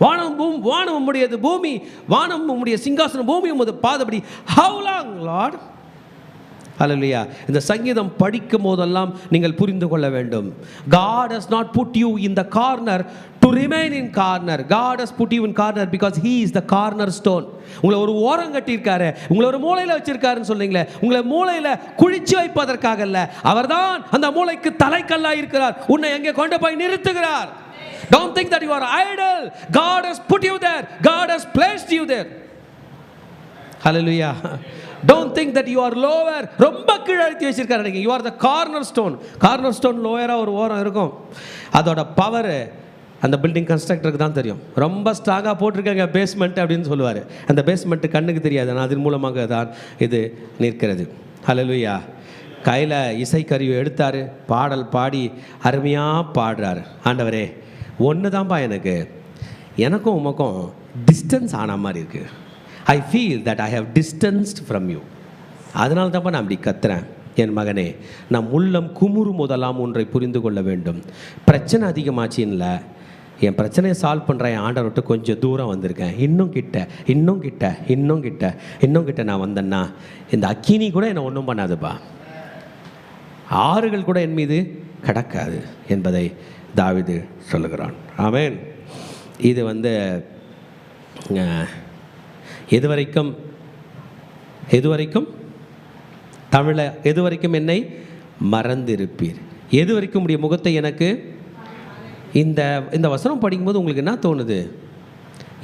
வானம் உம்முடையது, பூமி வானம் உம்முடைய சிங்காசனம், பூமி உமது பாதபடி. How long, Lord? அல்லேலூயா. இந்த சங்கீதம் படிக்கும் போதெல்லாம் நீங்கள் புரிந்து கொள்ள வேண்டும், God has not put you in the corner to remain in corner. God has put you in corner because he is the cornerstone. உங்களை ஒரு ஓரம் கட்டியிருக்காரு, உங்களை ஒரு மூலையில் வச்சிருக்காருன்னு சொல்றீங்களே, உங்களை மூலையில் குழிச்சு வைப்பதற்காக அல்ல, அவர்தான் அந்த மூளைக்கு தலைக்கல்லாக இருக்கிறார். உன்னை எங்கே கொண்டு போய் நிறுத்துகிறார். Don't think that you are idle. God has put you there. God has placed you there. Hallelujah. Don't think that you are lower. ரொம்ப கீழே அழுத்தி வச்சிருக்காரு நீங்க. You are the cornerstone. Cornerstone லோயரா ஒரு ஓரம் இருக்கும். அதோட பவர் அந்த பில்டிங் கன்ஸ்ட்ரக்டருக்கு தான் தெரியும். ரொம்ப ஸ்ட்ராங்காக போட்டிருக்காங்க பேஸ்மெண்ட் அப்படின்னு சொல்லுவார். அந்த பேஸ்மெண்ட்டு கண்ணுக்கு தெரியாது, ஆனால் அதன் மூலமாக தான் இது நிற்கிறது. ஹல்லேலூயா. கையில் இசைக்கருவி எடுத்தார், பாடல் பாடி அருமையாக பாடுறாரு. ஆண்டவரே, ஒன்று தான்ப்பா எனக்கும் உமக்கும் டிஸ்டன்ஸ் ஆன மாதிரி இருக்குது. I feel that I have distanced from you. அதனால தான்ப்பா நான் அப்படி கத்துறேன். என் மகனே, நம் உள்ளம் குமுறும் போதெல்லாம் ஒன்றை புரிந்து கொள்ள வேண்டும். பிரச்சனை அதிகமாச்சின்னு இல்லை, என் பிரச்சனையை சால்வ் பண்ணுற என் ஆண்டரை விட்டு கொஞ்சம் தூரம் வந்திருக்கேன். இன்னும் கிட்ட நான் வந்தேன்னா இந்த அக்கினி கூட என்னை ஒன்றும் பண்ணாதுப்பா, ஆறுகள் கூட என் மீது கடக்காது என்பதை தாவீது சொல்லுகிறான். ஆமென். இது எது வரைக்கும் தமிழை எது வரைக்கும் என்னை மறந்திருப்பீர், எது வரைக்கும் உடைய முகத்தை எனக்கு. இந்த வசனம் படிக்கும்போது உங்களுக்கு என்ன தோணுது?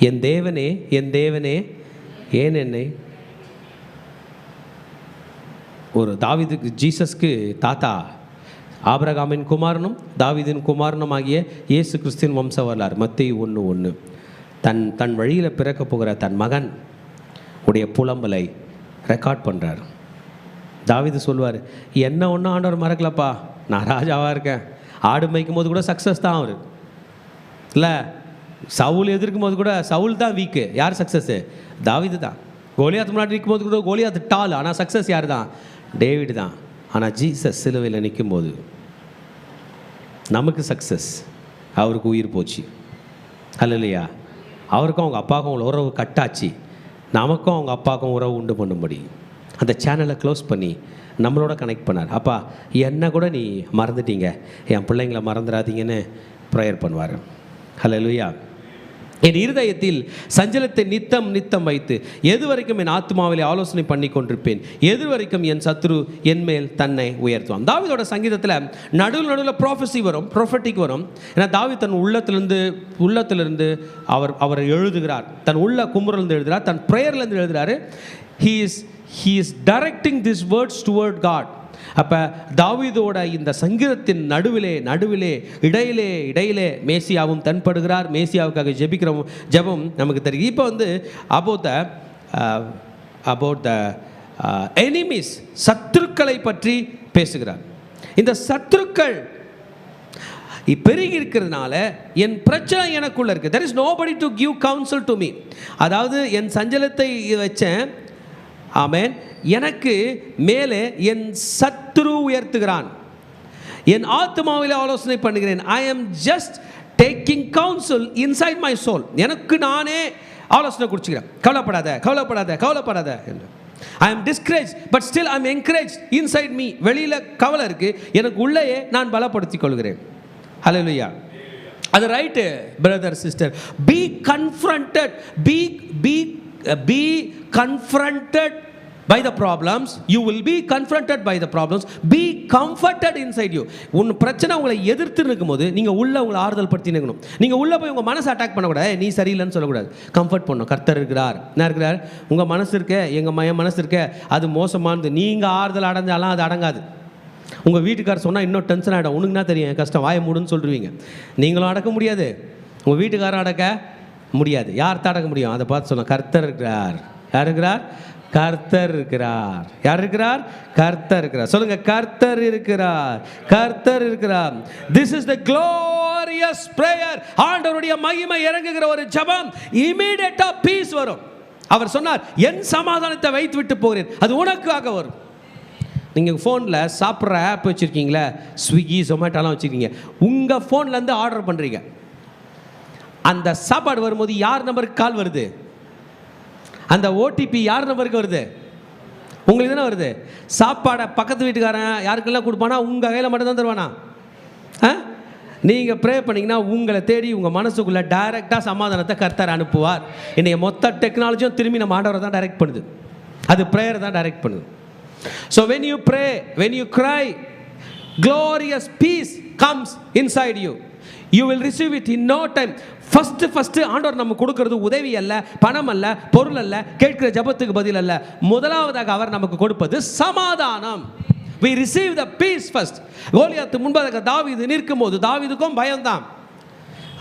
என் தேவனே ஏன் என்னை. ஒரு தாவீதுக்கு, ஜீசஸ்க்கு தாத்தா ஆபிரகாமின் குமாரனும் தாவீதின் குமாரனும் ஆகிய இயேசு கிறிஸ்துவின் வம்ச வரலாறு மத்தேயு 1:1. தன் வழியில் பிறக்க போகிற தன் மகன் உடைய புலம்பலை ரெக்கார்ட் பண்ணுறார். தாவீது சொல்வார், என்ன ஒன்றும் ஆண்டவர் மறக்கலப்பா, நான் ராஜாவாக இருக்கேன். ஆடு மேய்க்கும் போது கூட சக்ஸஸ் தான் அவர் இல்லை. சவுல் எதிர்க்கும் போது கூட சவுல் தான் வீக்கு, யார் சக்ஸஸ்ஸு? தாவீது தான். கோலியாத் முன்னாடி நிற்கும் போது கூட கோலியாத் டால், ஆனால் சக்ஸஸ் யார் தான்? டேவிட் தான். ஆனால் ஜீசஸ் சிலுவையில் நிற்கும் போது நமக்கு சக்ஸஸ், அவருக்கு உயிர் போச்சு. அல்லையா? அவருக்கும் அவங்க அப்பாவுக்கும் உறவு கட்டாச்சு, நமக்கும் அவங்க அப்பாவுக்கும் உறவு உண்டு பண்ணும்படி அந்த சேனலை க்ளோஸ் பண்ணி நம்மளோட கனெக்ட் பண்ணார். அப்பா, என்ன கூட நீ மறந்துட்டீங்க, என் பிள்ளைங்களை மறந்துடாதீங்கன்னு ப்ரேயர் பண்ணுவார். ஹல்லேலூயா. என் இருதயத்தில் சஞ்சலத்தை நித்தம் நித்தம் வைத்து எது வரைக்கும் என் ஆத்மாவிலே ஆலோசனை பண்ணி கொண்டிருப்பேன், எது வரைக்கும் என் சத்ரு என் மேல் தன்னை உயர்த்துவான். தாவீதோட சங்கீதத்தில் நடுவில் ப்ராஃபஸி வரும், ப்ரொஃபட்டிக் வரும். ஏன்னா தாவீது தன் உள்ளத்திலிருந்து அவர் எழுதுகிறார், தன் உள்ள குமுறலிருந்து எழுதுகிறார், தன் ப்ரேயர்லேருந்து எழுதுகிறாரு. he is directing these words toward God. அப்போ தாவீதோட இந்த சங்கீதத்தின் நடுவிலே இடையிலே மேசியாவும் தென்படுகிறார். மேசியாவுக்காக ஜெபிக்கிற ஜெபம் நமக்கு தெரியும். இப்போ வந்து about the enemies, சத்துருக்களை பற்றி பேசுகிறார். இந்த சத்துருக்கள் பெருகி இருக்கிறதுனால என் பிரச்சனை எனக்குள்ள இருக்கு. there is nobody to give counsel to me. அதாவது என் சஞ்சலத்தை வச்சேன், ஆமென், எனக்கு மேலே என் சத்துரு உயர்த்துகிறான், என் ஆத்மாவிலே ஆலோசனை பண்ணுகிறேன். I am just taking counsel inside my soul. எனக்கு நானே ஆலோசனை குடிச்சுக்கிறேன். கவலைப்படாத என்று. I am discourage but still I am encourage inside me. வெளியில் கவலை இருக்கு, எனக்கு உள்ளேயே நான் பலப்படுத்திக் கொள்கிறேன். ஹல்லேலூயா. அது right brother sister. Be confronted, be confronted by the problems. You will be confronted by the problems. Be comforted inside you. உன் பிரச்சனை உங்களை எதிர்த்து இருக்கும்போது நீங்கள் உள்ள உங்களை ஆறுதல் படுத்தி நிற்கணும். நீங்கள் உள்ளே போய் உங்கள் மனசை அட்டாக் பண்ணக்கூடாது, நீ சரியில்லைன்னு சொல்லக்கூடாது. கம்ஃபர்ட் பண்ணணும். கர்த்தர் இருக்கிறார். என்ன இருக்கிறார்? உங்கள் மனசு இருக்க, என் மனசு இருக்க, அது மோசமானது. நீங்கள் ஆறுதல் அடைஞ்சாலும் அது அடங்காது. உங்கள் வீட்டுக்காரர் சொன்னால் இன்னும் டென்ஷன் ஆகிடும். உனக்கு என்ன தெரியும், என் கஷ்டம், வாய மூடுன்னு சொல்லிடுவீங்க. நீங்களும் அடக்க முடியாது, உங்கள் வீட்டுக்காரர் அடக்க முடியாது. யார் அடக்க முடியும்? அதை பார்த்து சொன்ன கர்த்தர் இருக்கிறார். யார் இருக்கிறார்? கர்த்தர் இருக்கிறார். யார் இருக்கிறார்? கர்த்தர் இருக்கிறார். சொல்லுங்க, கர்த்தர் இருக்கிறார். கர்த்தர் இருக்கிறார். This is the glorious prayer. ஆண்டவருடைய மகிமை இறங்குகிற ஒரு ஜெபம். இமிடியேட்டா பீஸ் வரும். அவர் சொன்னார், என் சமாதானத்தை வைத்து விட்டு போகிறேன், அது உனக்காக வரும். நீங்கள் ஃபோனில் சாப்பிட்ற ஆப் வச்சுருக்கீங்களா, ஸ்விக்கி ஜொமேட்டோலாம் வச்சுருக்கீங்க. உங்கள் ஃபோன்லேருந்து ஆர்டர் பண்ணுறீங்க. அந்த சாப்பாடு வரும்போது யார் நம்பருக்கு கால் வருது? அந்த ஓடிபி யார் நம்பருக்கு வருது? உங்களுக்கு தானே வருது. சாப்பாடை பக்கத்து வீட்டுக்காரன் யாருக்கெல்லாம் கொடுப்பானா உங்கள் கையில் மட்டும்தான் தருவானா? நீங்கள் ப்ரே பண்ணிங்கன்னா உங்களை தேடி உங்கள் மனசுக்குள்ளே டைரெக்டாக சமாதானத்தை கர்த்தர் அனுப்புவார். இன்றைக்கி மொத்த டெக்னாலஜியும் திரும்பி நம்ம ஆண்டவரை தான் டைரக்ட் பண்ணுது. அது ப்ரேயர் தான் டைரக்ட் பண்ணுது. So when you pray, when you cry, glorious peace comes inside you. You will receive it in no time. First ஆண்டவர் நம்ம கொடுக்கறது உதவி அல்ல, பணம் அல்ல, பொருள் அல்ல, கேட்கிற ஜபத்துக்கு பதில் அல்ல. முதலாவதாக அவர் நமக்கு கொடுப்பது சமாதானம். We receive the peace first. Goliath முன்பாக தாவீது நிற்கும் போது தாவீதுக்கும் பயம்தான்.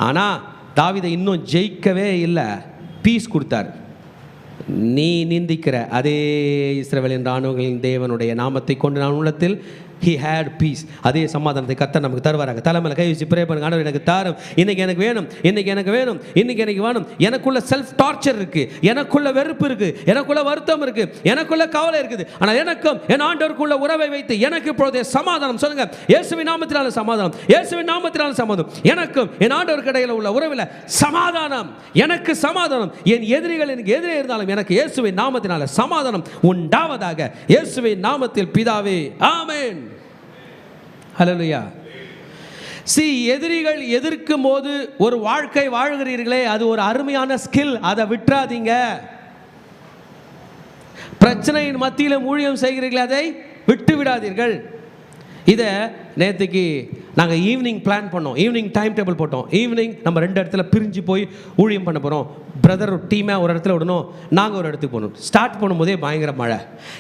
ஆனால் தாவீதை இன்னும் ஜெயிக்கவே இல்லை, பீஸ் கொடுத்தார். நீ நிந்திக்கிற அதே இஸ்ரவேலின் இராணுவங்களின் தேவனுடைய நாமத்தை கொண்டு நான் உள்ளத்தில் he had peace. அதே சமாதானத்தை கர்த்தர் நமக்கு தருவாராங்க. தலைமையில் கை வச்சு ப்ரே பண்ணுங்க, ஆண்டவர் எனக்கு தாரும், இன்னைக்கு எனக்கு வேணும், இன்னைக்கு எனக்கு வேணும், இன்னைக்கு எனக்கு வேணும். எனக்குள்ள செல்ஃப் டார்ச்சர் இருக்கு, எனக்குள்ள வெறுப்பு இருக்கு, எனக்குள்ள வருத்தம் இருக்கு, எனக்குள்ள கவலை இருக்குது. ஆனால் எனக்கும் என் ஆண்டவருக்குள்ள உறவை வைத்து எனக்கு இப்பொழுதே சமாதானம். சொல்லுங்க, இயேசுவின் நாமத்தினால சமாதானம், இயேசுவின் நாமத்தினால சமாதானம். எனக்கும் என் ஆண்டவருக்கு இடையில உள்ள உறவில் சமாதானம், எனக்கு சமாதானம். என் எதிரிகள் எனக்கு எதிரே இருந்தாலும் எனக்கு இயேசுவின் நாமத்தினால சமாதானம் உண்டாவதாக. இயேசுவின் நாமத்தில் பிதாவே, ஆமென். ஹல்லேலூயா. எதிரிகள் எதிர்க்கும் போது ஒரு வாழ்க்கை வாழ்கிறீர்களே, அது ஒரு அருமையான ஸ்கில். அதை விட்டுறாதீங்க. பிரச்சனையின் மத்தியில் ஊழியம் செய்கிறீர்களே, அதை விட்டு விடாதீர்கள். இதை நேற்றுக்கு நாங்கள் ஈவினிங் பிளான் பண்ணோம், ஈவினிங் டைம் டேபிள் போட்டோம். ஈவினிங் நம்ம 2 இடத்துல பிரிஞ்சு போய் ஊழியம் பண்ண போகிறோம். பிரதர் டீமாக ஒரு இடத்துல விடணும், நாங்கள் ஒரு இடத்துக்கு போகணும். ஸ்டார்ட் பண்ணும்போதே பயங்கர மழை.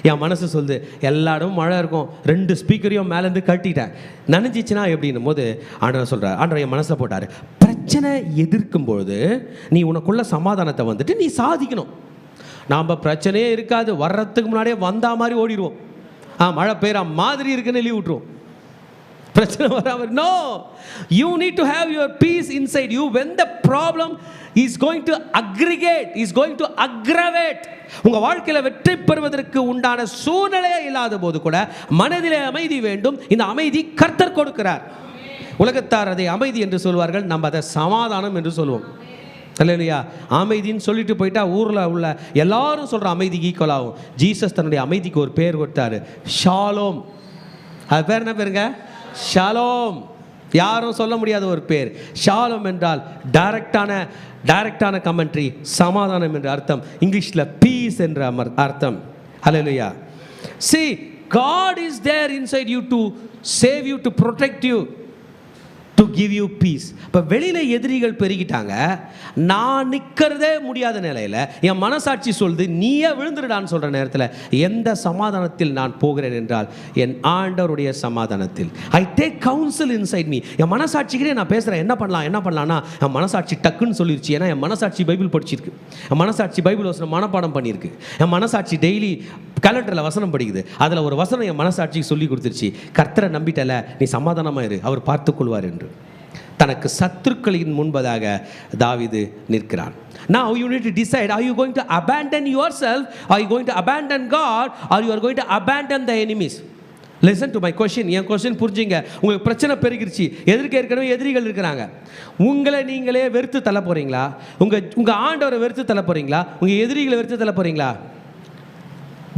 என் மனசு சொல்லுது எல்லா இடமும் மழை இருக்கும், 2 ஸ்பீக்கரையும் மேலேருந்து கட்டிட்டேன், நனைஞ்சிச்சுன்னா எப்படின்னும் போது ஆண்டவர் சொல்கிறார், ஆண்டவர் என் மனசில் போட்டார், பிரச்சனை எதிர்க்கும்பொழுது நீ உனக்குள்ள சமாதானத்தை வந்துட்டு நீ சாதிக்கணும். நாம் பிரச்சனையே இருக்காது, வர்றதுக்கு முன்னாடியே வந்தா மாதிரி ஓடிடுவோம். மழை பெய்கிற மாதிரி இருக்குன்னு லீவ் விட்டுருவோம். பிரச்சனை வராமல். No, you need to have your peace inside you. when the problem is going to aggregate, is going to aggravate, உங்க வாழ்க்கையில் வெற்றி பெறுவதற்கு உண்டான சூழ்நிலையே இல்லாத போது கூட மனதிலே அமைதி வேண்டும். இந்த அமைதி கர்த்தர் கொடுக்கிறார். உலகத்தார் அதை அமைதி என்று சொல்வார்கள், நம்ம அதை சமாதானம் என்று சொல்லுவோம். இல்லையா? அமைதின்னு சொல்லிட்டு போயிட்டா ஊரில் உள்ள எல்லாரும் சொல்கிற அமைதிக்கு ஈக்குவல் ஆகும். ஜீசஸ் தன்னுடைய அமைதிக்கு ஒரு பேர் கொடுத்தாரு, ஷாலோம். அது பேர் என்ன பேருங்க? ஷாலோம். யாரும் சொல்ல முடியாத ஒரு பேர். ஷாலோம் என்றால் டைரக்டான கமெண்ட்ரி, சமாதானம் என்ற அர்த்தம். இங்கிலீஷில் பீஸ் என்ற அர்த்தம். ஹல்லேலூயா. See, God is there inside you to save you, to protect you, to give you peace. இப்போ வெளியில் எதிரிகள் பெருகிட்டாங்க, நான் நிற்கிறதே முடியாத நிலையில் என் மனசாட்சி சொல்லுது நீயே விழுந்துடான்னு சொல்கிற நேரத்தில் எந்த சமாதானத்தில் நான் போகிறேன் என்றால் என் ஆண்டவருடைய சமாதானத்தில். I take counsel inside me. என் மனசாட்சிக்கிட்டே நான் பேசுகிறேன், என்ன பண்ணலான்னா என் மனசாட்சி டக்குன்னு சொல்லிருச்சு. ஏன்னா என் மனசாட்சி பைபிள் படிச்சிருக்கு, என் மனசாட்சி பைபிள் வசனம் மனப்பாடம் பண்ணியிருக்கு, என் மனசாட்சி டெய்லி கேலண்டரில் வசனம் படிக்குது. அதில் ஒரு வசனம் என் மனசாட்சிக்கு சொல்லி கொடுத்துருச்சு, கர்த்தரை நம்பிட்டல நீ சமாதானமாக இரு, அவர் பார்த்துக்கொள்வார் என்று. தனக்கு சத்துருக்களின் முன்பதாக தாவீது நிற்கிறான். Now you need to decide, are you going to abandon yourself, are you going to abandon God, or you are going to abandon the enemies? Listen to my question. N question புரிஞ்சுங்க. உங்களுக்கு பிரச்சனை பெருகிருச்சு, ஏற்கனவே எதிரிகள் இருக்கிறாங்க. உங்களை நீங்களே வெறுத்து தள்ள போறீங்களா? உங்க ஆண்டவரை வெறுத்து தள்ள போறீங்களா? உங்க எதிரிகளை வெறுத்து தள்ள போறீங்களா?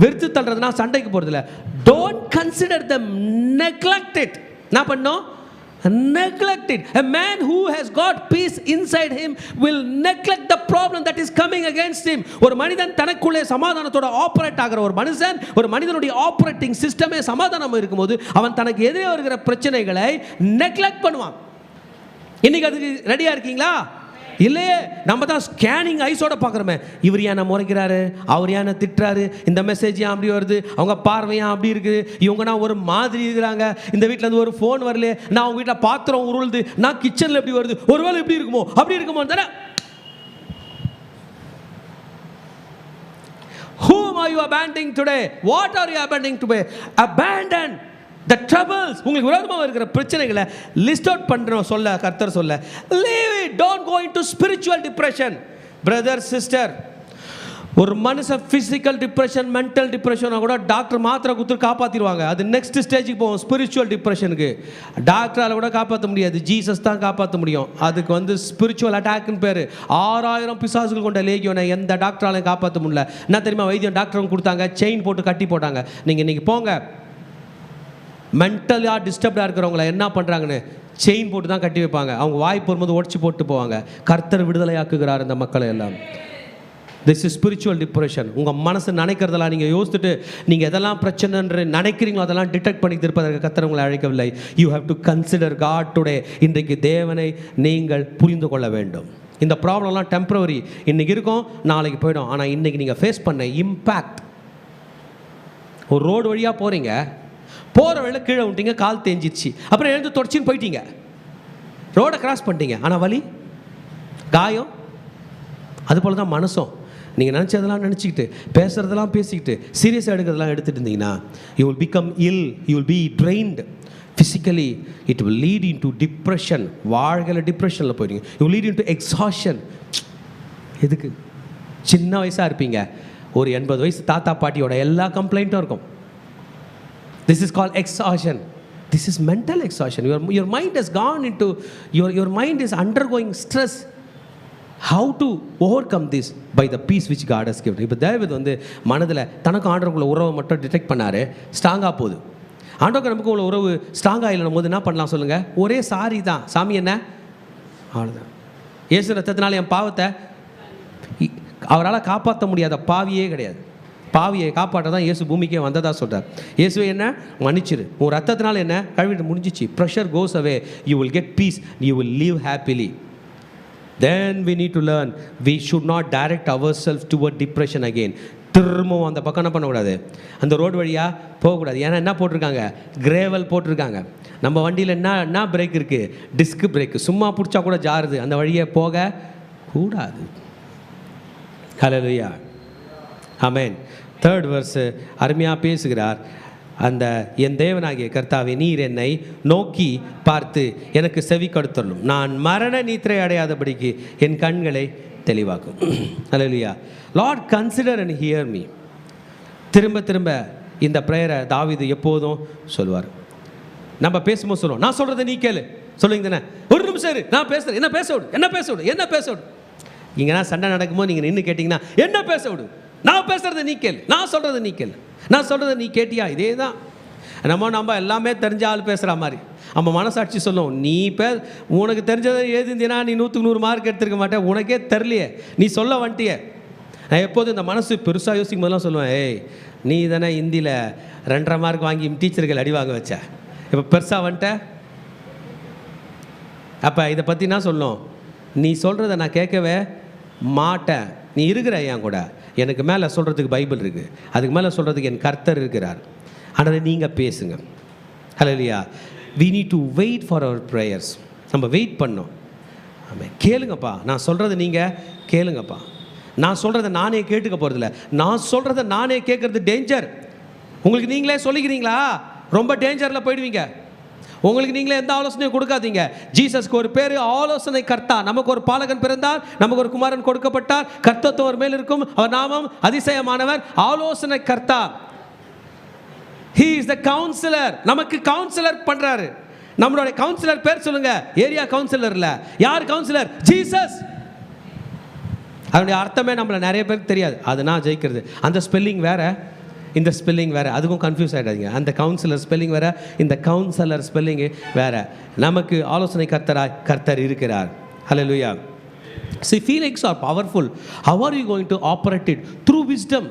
வெறுத்து தள்ளுறதுனா சண்டைக்கு போறதில்ல. Don't consider them, neglect it. என்ன பண்ணோம்? Neglect it. A man who has got peace inside him will neglect the problem that is coming against him. ஒரு மனிதன் தனக்குள்ளே சமாதானத்தோட ஆபரேட் ஆகிற ஒரு மனிதனுடைய ஆபரேட்டிங் சிஸ்டமே சமாதானம் இருக்கும்போது அவன் தனக்கு எதிரே வருகிற பிரச்சனைகளை நெக்லெக்ட் பண்ணுவான். இன்னைக்கு அதுக்கு ரெடியா இருக்கீங்களா? இல்லையே. நம்ம தான் ஸ்கேனிங் ஐஸோட பார்க்குறோமே, இவர் ஏன் முறைக்கிறாரு, அவர் ஏன் திட்டுறாரு, இந்த மெசேஜ் ஏன் அப்படி வருது, அவங்க பார்வையா அப்படி இருக்குது, இவங்கன்னா ஒரு மாதிரி இருக்கிறாங்க, இந்த வீட்டில் இருந்து ஒரு ஃபோன் வரல, நான் அவங்க வீட்டில் பாத்திரம் உருளுது, நான் கிச்சனில் எப்படி வருது, ஒருவேளை இப்படி இருக்குமோ தானே. Whom are you abandoning today? What are you abandoning today? Abandon the troubles. உங்களுக்கு விரோதமாக இருக்கிற பிரச்சனைகளை லிஸ்ட் அவுட் பண்ணுறோம் சொல்ல கர்த்தர் சொல்ல. Leave it. Don't go into spiritual depression. Brother, sister, ஒரு மனுஷன் ஃபிசிக்கல் டிப்ரெஷன், மென்டல் டிப்ரெஷனாக கூட டாக்டர் மாத்திரை கொடுத்து காப்பாற்றிடுவாங்க. அது நெக்ஸ்ட் ஸ்டேஜுக்கு போவோம். ஸ்பிரிச்சுவல் டிப்ரெஷனுக்கு டாக்டரால் கூட காப்பாற்ற முடியாது, ஜீசஸ் தான் காப்பாற்ற முடியும். அதுக்கு ஸ்பிரிச்சுவல் அட்டாக்னு பேர். 6000 பிசாசுகள் கொண்ட லேகியோனை எந்த டாக்டராலையும் காப்பாற்ற முடியல. என்ன தெரியுமா வைத்தியம் டாக்டரும் கொடுத்தாங்க? செயின் போட்டு கட்டி போட்டாங்க. நீங்கள் இன்றைக்கி போங்க, மென்டலாக டிஸ்டர்ப்டாக இருக்கிறவங்கள என்ன பண்ணுறாங்கன்னு செயின் போட்டு தான் கட்டி வைப்பாங்க. அவங்க வாய் போகும்போது உடச்சி போட்டு போவாங்க. கர்த்தர் விடுதலையாக்குகிறார் இந்த மக்களை எல்லாம். This is spiritual depression. உங்கள் மனசு நினைக்கிறதெல்லாம் நீங்கள் யோசிச்சுட்டு நீங்கள் எதெல்லாம் பிரச்சனைன்னு நினைக்கிறீங்களோ அதெல்லாம் டிடெக்ட் பண்ணி திருப்பதற்கு கர்த்தர் உங்களை அழைக்கவில்லை. You have to consider God today. இன்றைக்கு தேவனை நீங்கள் புரிந்து கொள்ள வேண்டும். இந்த ப்ராப்ளம்லாம் டெம்பரவரி, இன்றைக்கி இருக்கும் நாளைக்கு போயிடும். ஆனால் இன்றைக்கி நீங்கள் ஃபேஸ் பண்ண இம்பேக்ட், ஒரு ரோடு வழியாக போகிறீங்க, போகிற வழியில் கீழே விட்டீங்க, கால் தேஞ்சிச்சு, அப்புறம் எழுந்து தொடச்சின்னு போயிட்டீங்க, ரோடை கிராஸ் பண்ணிட்டீங்க, ஆனால் வலி, காயம். அதுபோல் தான் மனசும். நீங்கள் நினச்சதெல்லாம் நினச்சிக்கிட்டு, பேசுகிறதெல்லாம் பேசிக்கிட்டு, சீரியஸாக எடுக்கிறதெல்லாம் எடுத்துகிட்டு இருந்தீங்கன்னா you will become ill, you will be drained physically. It will lead into depression. வாழ்க்கையில் டிப்ரெஷனில் போயிடுங்க. You will lead into exhaustion. எதுக்கு? சின்ன வயசாக இருப்பீங்க, ஒரு 80 வயசு தாத்தா பாட்டியோட எல்லா கம்ப்ளைண்ட்டும் இருக்கும். This is called exhaustion. This is mental exhaustion. Your mind has gone into, your mind is undergoing stress. How to overcome this? By the peace which God has given. இப்போ தேவீது மனதில் தனக்கு ஆண்டவருக்குள்ள உறவை மட்டும் டிடெக்ட் பண்ணார், ஸ்ட்ராங்காக போகுது. ஆண்டவருக்கு நமக்கு உள்ள உறவு ஸ்ட்ராங்காக இல்லைனும் போது என்ன பண்ணலாம் சொல்லுங்கள்? ஒரே சாரி தான். சாமி என்ன அவ்வளோதான். இயேசு ரத்தத்தினால என் பாவத்தை அவரால் காப்பாற்ற முடியாத பாவியே கிடையாது. பாவியை காப்பாற்ற தான் இயேசு பூமிக்கே வந்ததா சொல்கிறார். இயேசுவை என்ன மன்னிச்சிரு, உன் ரத்தத்தினால என்ன கழுவிட்டு முடிஞ்சிச்சு. Pressure goes away, you will get peace, you will live happily. Then we need to learn, we should not direct ourselves toward depression again. திரும்பவும் அந்த பக்கம் என்ன பண்ணக்கூடாது, அந்த ரோடு வழியாக போகக்கூடாது. ஏன்னா என்ன போட்டிருக்காங்க? கிரேவல் போட்டிருக்காங்க. நம்ம வண்டியில் என்ன பிரேக் இருக்குது? Disc brake. சும்மா பிடிச்சா கூட ஜாருது. அந்த வழியே போக கூடாது. ஹல்லேலூயா, ஆமென். 3rd verse அருமையாக பேசுகிறார். அந்த என் தேவனாகிய கர்த்தாவே, நீர் என்னை நோக்கி பார்த்து எனக்கு செவி கொடுத்தருளும், நான் மரண நீத்திரை அடையாதபடிக்கு என் கண்களை தெளிவாக்கும். Hallelujah. Lord consider and hear me. திரும்ப திரும்ப இந்த ப்ரேயரை தாவீது எப்போதும் சொல்லுவார். நம்ம பேசும்போது சொல்லுவோம், நான் சொல்கிறத நீ கேளு சொல்லுங்க தானே. ஒரு நிமிஷம் இரு, நான் பேசுகிறேன், என்ன பேச விடு, என்ன பேச விடு, என்ன பேச விடு. இங்கன்னா சண்டை நடக்கும்போது நீங்கள் நின்று கேட்டிங்கன்னா என்ன பேச விடு, நான் பேசுகிறத நீ கேளு, நான் சொல்கிறத நீ கேளு, நான் சொல்கிறத நீ கேட்டியா. இதே தான் நம்ம எல்லாமே தெரிஞ்ச ஆள் பேசுகிற மாதிரி நம்ம மனசாட்சி சொல்லும், நீ உனக்கு தெரிஞ்சதை எழுதினா நீ 100க்கு 100 மார்க் எடுத்துருக்க மாட்டேன், உனக்கே தெரியலையே, நீ சொல்ல வந்துட்டியே. நான் எப்போதும் இந்த மனசு பெருசாக யோசிக்கும் போதெல்லாம் சொல்லுவேன், ஏய் நீ தானே ஹிந்தியில் 2.5 மார்க் வாங்கி டீச்சர்கள் அடி வாங்க வச்ச, இப்போ பெருசாக வந்துட்ட. அப்போ இதை பற்றி நான் சொல்லணும், நீ சொல்கிறத நான் கேட்கவே மாட்டேன். நீ இருக்கிற என் கூட, எனக்கு மேலே சொல்கிறதுக்கு பைபிள் இருக்குது, அதுக்கு மேலே சொல்கிறதுக்கு என் கர்த்தர் இருக்கிறார். ஆனால் நீங்கள் பேசுங்க. ஹல்லேலூயா. we need to wait for our prayers. நம்ம வெயிட் பண்ணோம். ஆமாம், கேளுங்கப்பா, நான் சொல்கிறத நீங்கள் கேளுங்கப்பா. நான் சொல்கிறத நானே கேட்டுக்க போகிறதில்ல, நான் சொல்கிறத நானே கேட்குறது டேஞ்சர். உங்களுக்கு நீங்களே சொல்லிக்கிறீங்களா, ரொம்ப டேஞ்சரில் போயிடுவீங்க. உங்களுக்கு நீங்களே எந்த ஆலோசனையும் கொடுக்காதீங்க. ஜீசஸ்க்கு ஒரு பேர் ஆலோசனை கர்த்தா. நமக்கு ஒரு பாலகன் பிறந்தார், நமக்கு ஒரு குமாரன் கொடுக்கப்பட்டார், கர்த்தத்துவம் அவர் மேல் இருக்கும், அவர் நாமம் அதிசயமானவர், ஆலோசனை கர்த்தா. He is the counselor. நமக்கு கவுன்சிலர் பண்றாரு. நம்மளுடைய கவுன்சிலர் பேர் சொல்லுங்க, ஏரியா கவுன்சிலர்ல யார் கவுன்சிலர்? ஜீசஸ். அதனுடைய அர்த்தமே நம்மள நிறைய பேருக்கு தெரியாது. அது நான் ஜெயிக்கிறது, அந்த ஸ்பெல்லிங் வேற, இந்த ஸ்பெல்லிங் வேற, அதுக்கும் கன்ஃபியூஸ் ஆகிடாதீங்க. அந்த கவுன்சிலர் ஸ்பெல்லிங் வேற, இந்த கவுன்சிலர் ஸ்பெல்லிங் வேற. நமக்கு ஆலோசனை கர்த்தர் இருக்கிறார். ஹல்லேலூயா. See, feelings are powerful. How are you going to operate it? Through wisdom.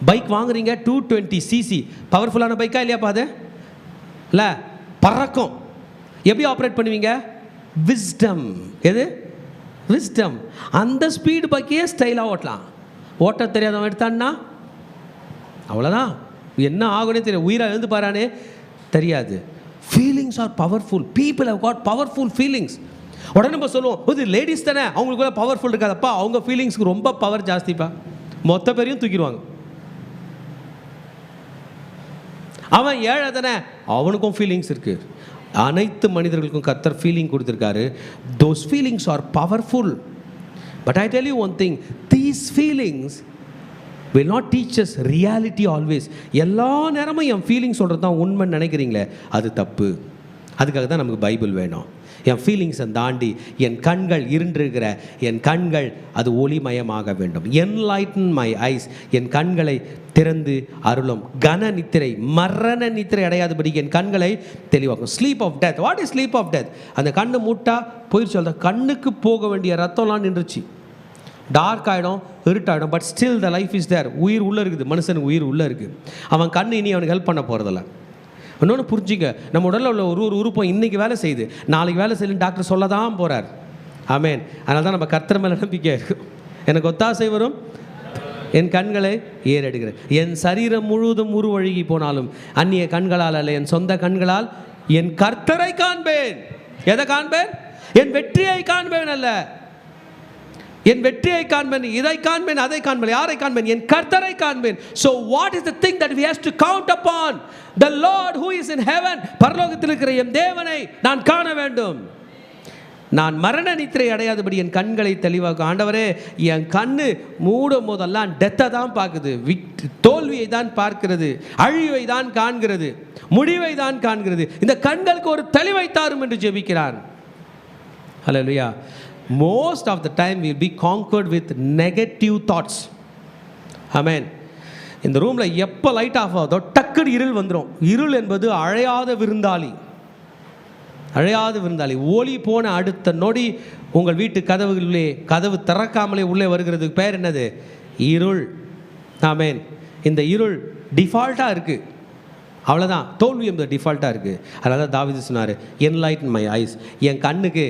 Bike வாங்குறீங்க, 220cc, பவர்ஃபுல்லான பைக்கா இல்லையாப்பா? அது இல்லை, பறக்கும். எப்படி ஆப்ரேட் பண்ணுவீங்க? விஸ்டம். எது? விஸ்டம். அந்த ஸ்பீடு பைக்கையே ஸ்டைலாக ஓட்டலாம். ஓட்ட தெரியாதவன் எடுத்தான்னா அவ்வளோதான், என்ன ஆகுனே தெரியும், உயிராக எழுந்து பாரானே தெரியாது. Feelings are powerful. People have got powerful feelings. உடனே நம்ம சொல்லுவோம், இது லேடிஸ் தானே, அவங்களுக்குள்ள பவர்ஃபுல் இருக்காதப்பா, அவங்க ஃபீலிங்ஸ்க்கு ரொம்ப பவர் ஜாஸ்திப்பா, மொத்த பேரையும் தூக்கிடுவாங்க. அவன் ஏழை தானே, அவனுக்கும் ஃபீலிங்ஸ் இருக்குது. அனைத்து மனிதர்களுக்கும் கர்த்தர் ஃபீலிங் கொடுத்துருக்காரு. those feelings are powerful. But I tell you one thing, these feelings will not teach us reality always. எல்லா நேரமும் என் ஃபீலிங்ஸ் சொல்கிறது தான் உண்மைன்னு நினைக்கிறீங்களே, அது தப்பு. அதுக்காக தான் நமக்கு பைபிள் வேணும். என் ஃபீலிங்ஸை தாண்டி என் கண்கள் இருண்டிருக்கிற என் கண்கள் அது ஒளிமயமாக வேண்டும். என்லைட்டன் மை ஐஸ், என் கண்களை திறந்து அருளும். கன நித்திரை, மரண நித்திரை அடையாதபடி என் கண்களை தெளிவாக்கும். Sleep of death. What is sleep of death? அந்த கண்ணு மூட்டா போயிடுச்சு, அந்த கண்ணுக்கு போக வேண்டிய ரத்தம்லாம் நின்றுச்சு, டார்க் ஆகிடும், இருட்டாகிடும். But still the life is there. உயிர் உள்ளே இருக்குது, மனுஷனுக்கு உயிர் உள்ளே இருக்குது. அவன் கண்ணு இனி அவனுக்கு ஹெல்ப் பண்ண போகிறதில்ல. இன்னொன்று புரிஞ்சுங்க, நம்ம உடலில் உள்ள ஒரு உறுப்பம் இன்றைக்கி வேலை செய்யுது, நாளைக்கு வேலை செய்யலன்னு டாக்டர் சொல்ல தான் போகிறார். ஆமேன். அதனால தான் நம்ம கர்த்தர் மேலே நம்பிக்கை இருக்கும். எனக்கு ஒத்தாசை வரும், என் கண்களை ஏறெடுக்கிறேன். என் சரீரம் முழுவதும் உருவழுகி போனாலும் அந்நிய கண்களால் அல்ல, என் சொந்த கண்களால் என் கர்த்தரை காண்பேன். எதை காண்பேன்? என் வெற்றியை காண்பேன் அல்ல, என் வெற்றியை காண்பேன், இதை காண்பேன், அதை காண்பேன். யாரை காண்பேன்? என் கர்த்தரை காண்பேன். So what is the thing that we have to count upon? The Lord who is in heaven. பரலோகத்தில் இருக்கிற என் தேவனை நான் காண வேண்டும். நான் மரண நித்திரை அடையாதபடி என் கண்களை தெளிவாக. ஆண்டவரே, என் கண்ணு மூடும் போதெல்லாம் டெத்தை தான் பார்க்குது, தோல்வியை தான் பார்க்கிறது, அழிவை தான் காண்கிறது, முடிவை தான் காண்கிறது. இந்த கண்களுக்கு ஒரு தெளிவை தாரும் என்று ஜெபிக்கிறான். ஹல்லேலூயா. Most of the time we will be conquered with negative thoughts. Amen. இந்த ரூமில் எப்போ லைட் ஆஃப் ஆகுதோ டக்குன்னு இருள் வந்துடும். இருள் என்பது அழையாத விருந்தாளி, அழையாத விருந்தாளி. ஒளி போன அடுத்த நொடி உங்கள் வீட்டு கதவுகளிலே கதவு திறக்காமலே உள்ளே வருகிறதுக்கு பேர் என்னது? இருள். ஆமேன். இந்த இருள் டிஃபால்ட்டாக இருக்குது, அவ்வளோதான். தோல்வி என்பது டிஃபால்ட்டாக இருக்குது. அதனால தான் தாவீது சொன்னார், என்லைட்டன் மை ஐஸ். என் கண்ணுக்கு.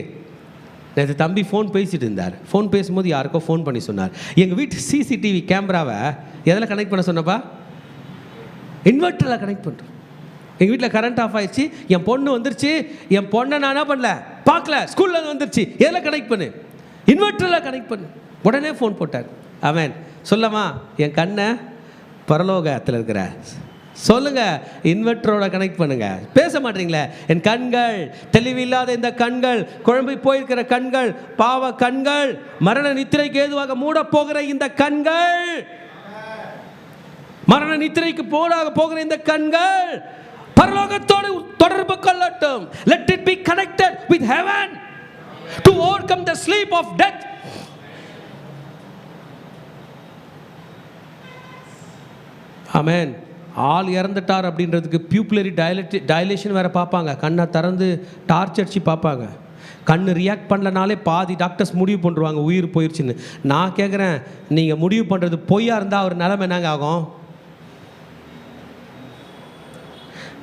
நேற்று தம்பி ஃபோன் பேசிகிட்டு இருந்தார். ஃபோன் பேசும்போது யாருக்கோ ஃபோன் பண்ணி சொன்னார், எங்கள் வீட்டு சிசிடிவி கேமராவை எதில் கனெக்ட் பண்ண சொன்னப்பா? இன்வெர்ட்டரில் கனெக்ட் பண்ணுறோம். எங்கள் வீட்டில் கரண்ட் ஆஃப் ஆயிடுச்சு, என் பொண்ணு வந்துருச்சு, என் பொண்ணை நான் என்ன பண்ணல, பார்க்கல, ஸ்கூலில் வந்துருச்சு, எதில் கனெக்ட் பண்ணு? இன்வெர்ட்டரில் கனெக்ட் பண்ணு. உடனே ஃபோன் போட்டார். அவன் சொல்லமா, என் கண்ணை பரலோகத்தில் இருக்கிற சொல்லுங்க, இன்வெர்ட்டரோட கனெக்ட் பண்ணுங்க. பேச மாட்டீங்களே. என் கண்கள், தெளிவில்லாத இந்த கண்கள், குழம்பி போயிருக்கிற கண்கள், பாவ கண்கள், மரண நித்திரைக்கு ஏதுவாக மூட போகிற இந்த கண்கள், மரண நித்திரைக்கு போகிற இந்த கண்கள் பரலோகத்தோடு தொடர்பு கொள்ளட்டும். Let it be connected with heaven to overcome the sleep of death. Amen. ஆள் இறந்துட்டார் அப்படின்றதுக்கு பியூப்புலரி டைலேஷன் வேறு பார்ப்பாங்க. கண்ணை திறந்து டார்ச் அடிச்சு பார்ப்பாங்க. கண்ணு ரியாக்ட் பண்ணலனாலே பாதி டாக்டர்ஸ் முடிவு பண்ணுவாங்க உயிர் போயிடுச்சுன்னு. நான் கேட்குறேன், நீங்கள் முடிவு பண்ணுறது பொய்யா இருந்தால் அவர் நிலைமை என்னங்க ஆகும்?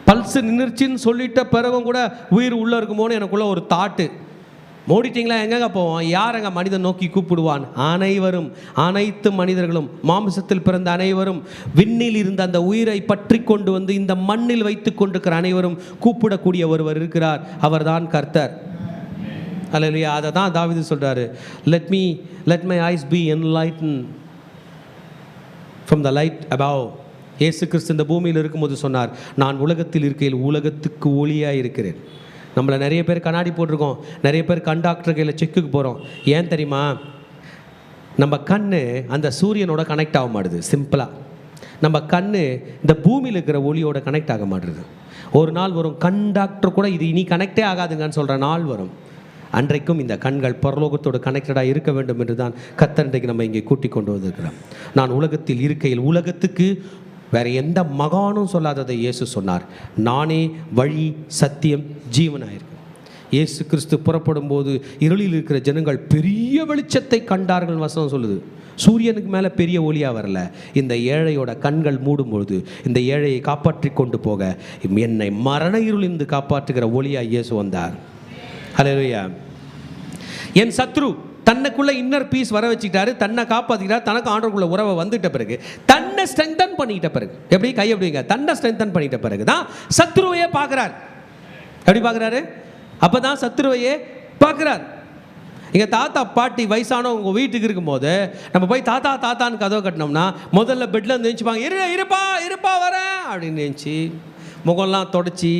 பல்ஸ் நின்றுச்சின்னு சொல்லிட்ட பிறகும் கூட உயிர் உள்ளே இருக்குமோன்னு எனக்குள்ள ஒரு தாட்டு. மூடிட்டிங்களா எங்கெங்க போவோம்? யாரெங்க மனிதன் நோக்கி கூப்பிடுவான்? அனைவரும், அனைத்து மனிதர்களும், மாமிசத்தில் பிறந்த அனைவரும், விண்ணில் இருந்த அந்த உயிரை பற்றி கொண்டு வந்து இந்த மண்ணில் வைத்து கொண்டிருக்கிற அனைவரும் கூப்பிடக்கூடிய ஒருவர் இருக்கிறார். அவர்தான் கர்த்தர். அல்லேலூயா. அதை தான் தாவீது சொல்கிறாரு, let my eyes be enlightened from the light above. இயேசு கிறிஸ்து இந்த பூமியில் இருக்கும்போது சொன்னார், நான் உலகத்தில் இருக்கையில் உலகத்துக்கு ஒளியாக இருக்கிறேன். நம்மளை நிறைய பேர் கண்ணாடி போட்டிருக்கோம், நிறைய பேர் கண்டாக்டர் கையில் செக்குக்கு போகிறோம். ஏன் தெரியுமா? நம்ம கண் அந்த சூரியனோட கனெக்ட் ஆக மாட்டுது. சிம்பிளாக நம்ம கண் இந்த பூமியில் இருக்கிற ஒளியோட கனெக்ட் ஆக மாட்டுது. ஒரு நாள் வரும், கண்டாக்டர் கூட இது இனி கனெக்டே ஆகாதுங்கன்னு சொல்கிற நாள் வரும். அன்றைக்கும் இந்த கண்கள் பரலோகத்தோடு கனெக்டடாக இருக்க வேண்டும் என்று தான் கர்த்தர் இன்றைக்கு நம்ம இங்கே கூட்டிக் கொண்டு வந்திருக்கிறோம். நான் உலகத்தில் இருக்கையில் உலகத்துக்கு வேறு எந்த மகானும் சொல்லாததை இயேசு சொன்னார், நானே வழி சத்தியம் ஜீவனாயிருக்கேன். இயேசு கிறிஸ்து புறப்படும் போது இருளில் இருக்கிற ஜனங்கள் பெரிய வெளிச்சத்தை கண்டார்கள் வசனம் சொல்லுது. சூரியனுக்கு மேலே பெரிய ஒளியாக வரல. இந்த ஏழையோட கண்கள் மூடும்பொழுது இந்த ஏழையை காப்பாற்றி கொண்டு போக என்னை மரண இருளிலிருந்து காப்பாற்றுகிற ஒளியாக இயேசு வந்தார். ஹல்லேலூயா. என் சத்ரு தன்னைக்குள்ள இன்னர் பீஸ் வர வச்சுக்கிட்டாரு, தன்னை காப்பாற்றிக்கிறார். தனக்கு ஆண்டவருக்குள்ள உறவை வந்துட்ட பிறகு, தன்னை ஸ்ட்ரெங்தன் பண்ணிட்ட பிறகு, எப்படி கை எப்படிங்க, தன்னை ஸ்ட்ரெங்தன் பண்ணிட்ட பிறகு தான் சத்ருவையே பார்க்குறார். எப்படி பார்க்குறாரு? அப்போ தான் சத்ருவையே பார்க்குறார். எங்கள் தாத்தா பாட்டி வயசானவங்க உங்கள் வீட்டுக்கு இருக்கும்போது நம்ம போய் தாத்தா தாத்தான்னு கதவை கட்டினோம்னா முதல்ல பெட்டில் வந்து நினச்சிப்பாங்க, இருப்பா வரேன் அப்படின்னு நினச்சி முகம்லாம் தொடச்சி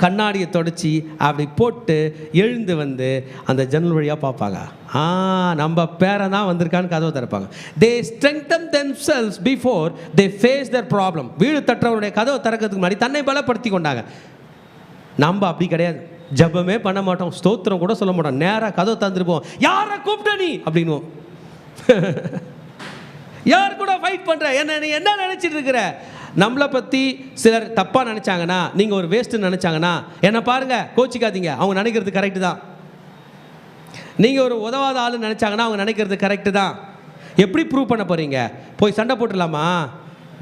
கண்ணாடியை தொடச்சி அப்படி போட்டு எழுந்து வந்து அந்த ஜன்னல் வழியாக பார்ப்பாங்க. நம்ம பேரன் தான் வந்திருக்கான்னு கதவை திறப்பாங்க. தே strengthen themselves before they face their problem. வீடு தட்டுறவருடைய கதவை திறக்கிறதுக்கு முன்னாடி தன்னை பலப்படுத்தி கொண்டாங்க. நம்ம அப்படி கிடையாது. ஜபமே பண்ண மாட்டோம், ஸ்தோத்திரம் கூட சொல்ல மாட்டோம். நேராக கதவை தந்துருப்போம், யாரை கூப்பிட்ட நீ அப்படின்னுவோம். யார் கூட ஃபைட் பண்ணுற, நீ என்ன நினச்சிட்டு இருக்கிற? நம்மளை பற்றி சிலர் தப்பாக நினச்சாங்கன்னா, நீங்கள் ஒரு வேஸ்ட்டுன்னு நினச்சாங்கன்னா, என்னை பாருங்கள், கோச்சிக்காதீங்க, அவங்க நினைக்கிறது கரெக்டு தான். நீங்கள் ஒரு உதவாத ஆள் நினச்சாங்கன்னா அவங்க நினைக்கிறது கரெக்டு தான். எப்படி ப்ரூவ் பண்ண போகிறீங்க? போய் சண்டை போட்டுடலாமா?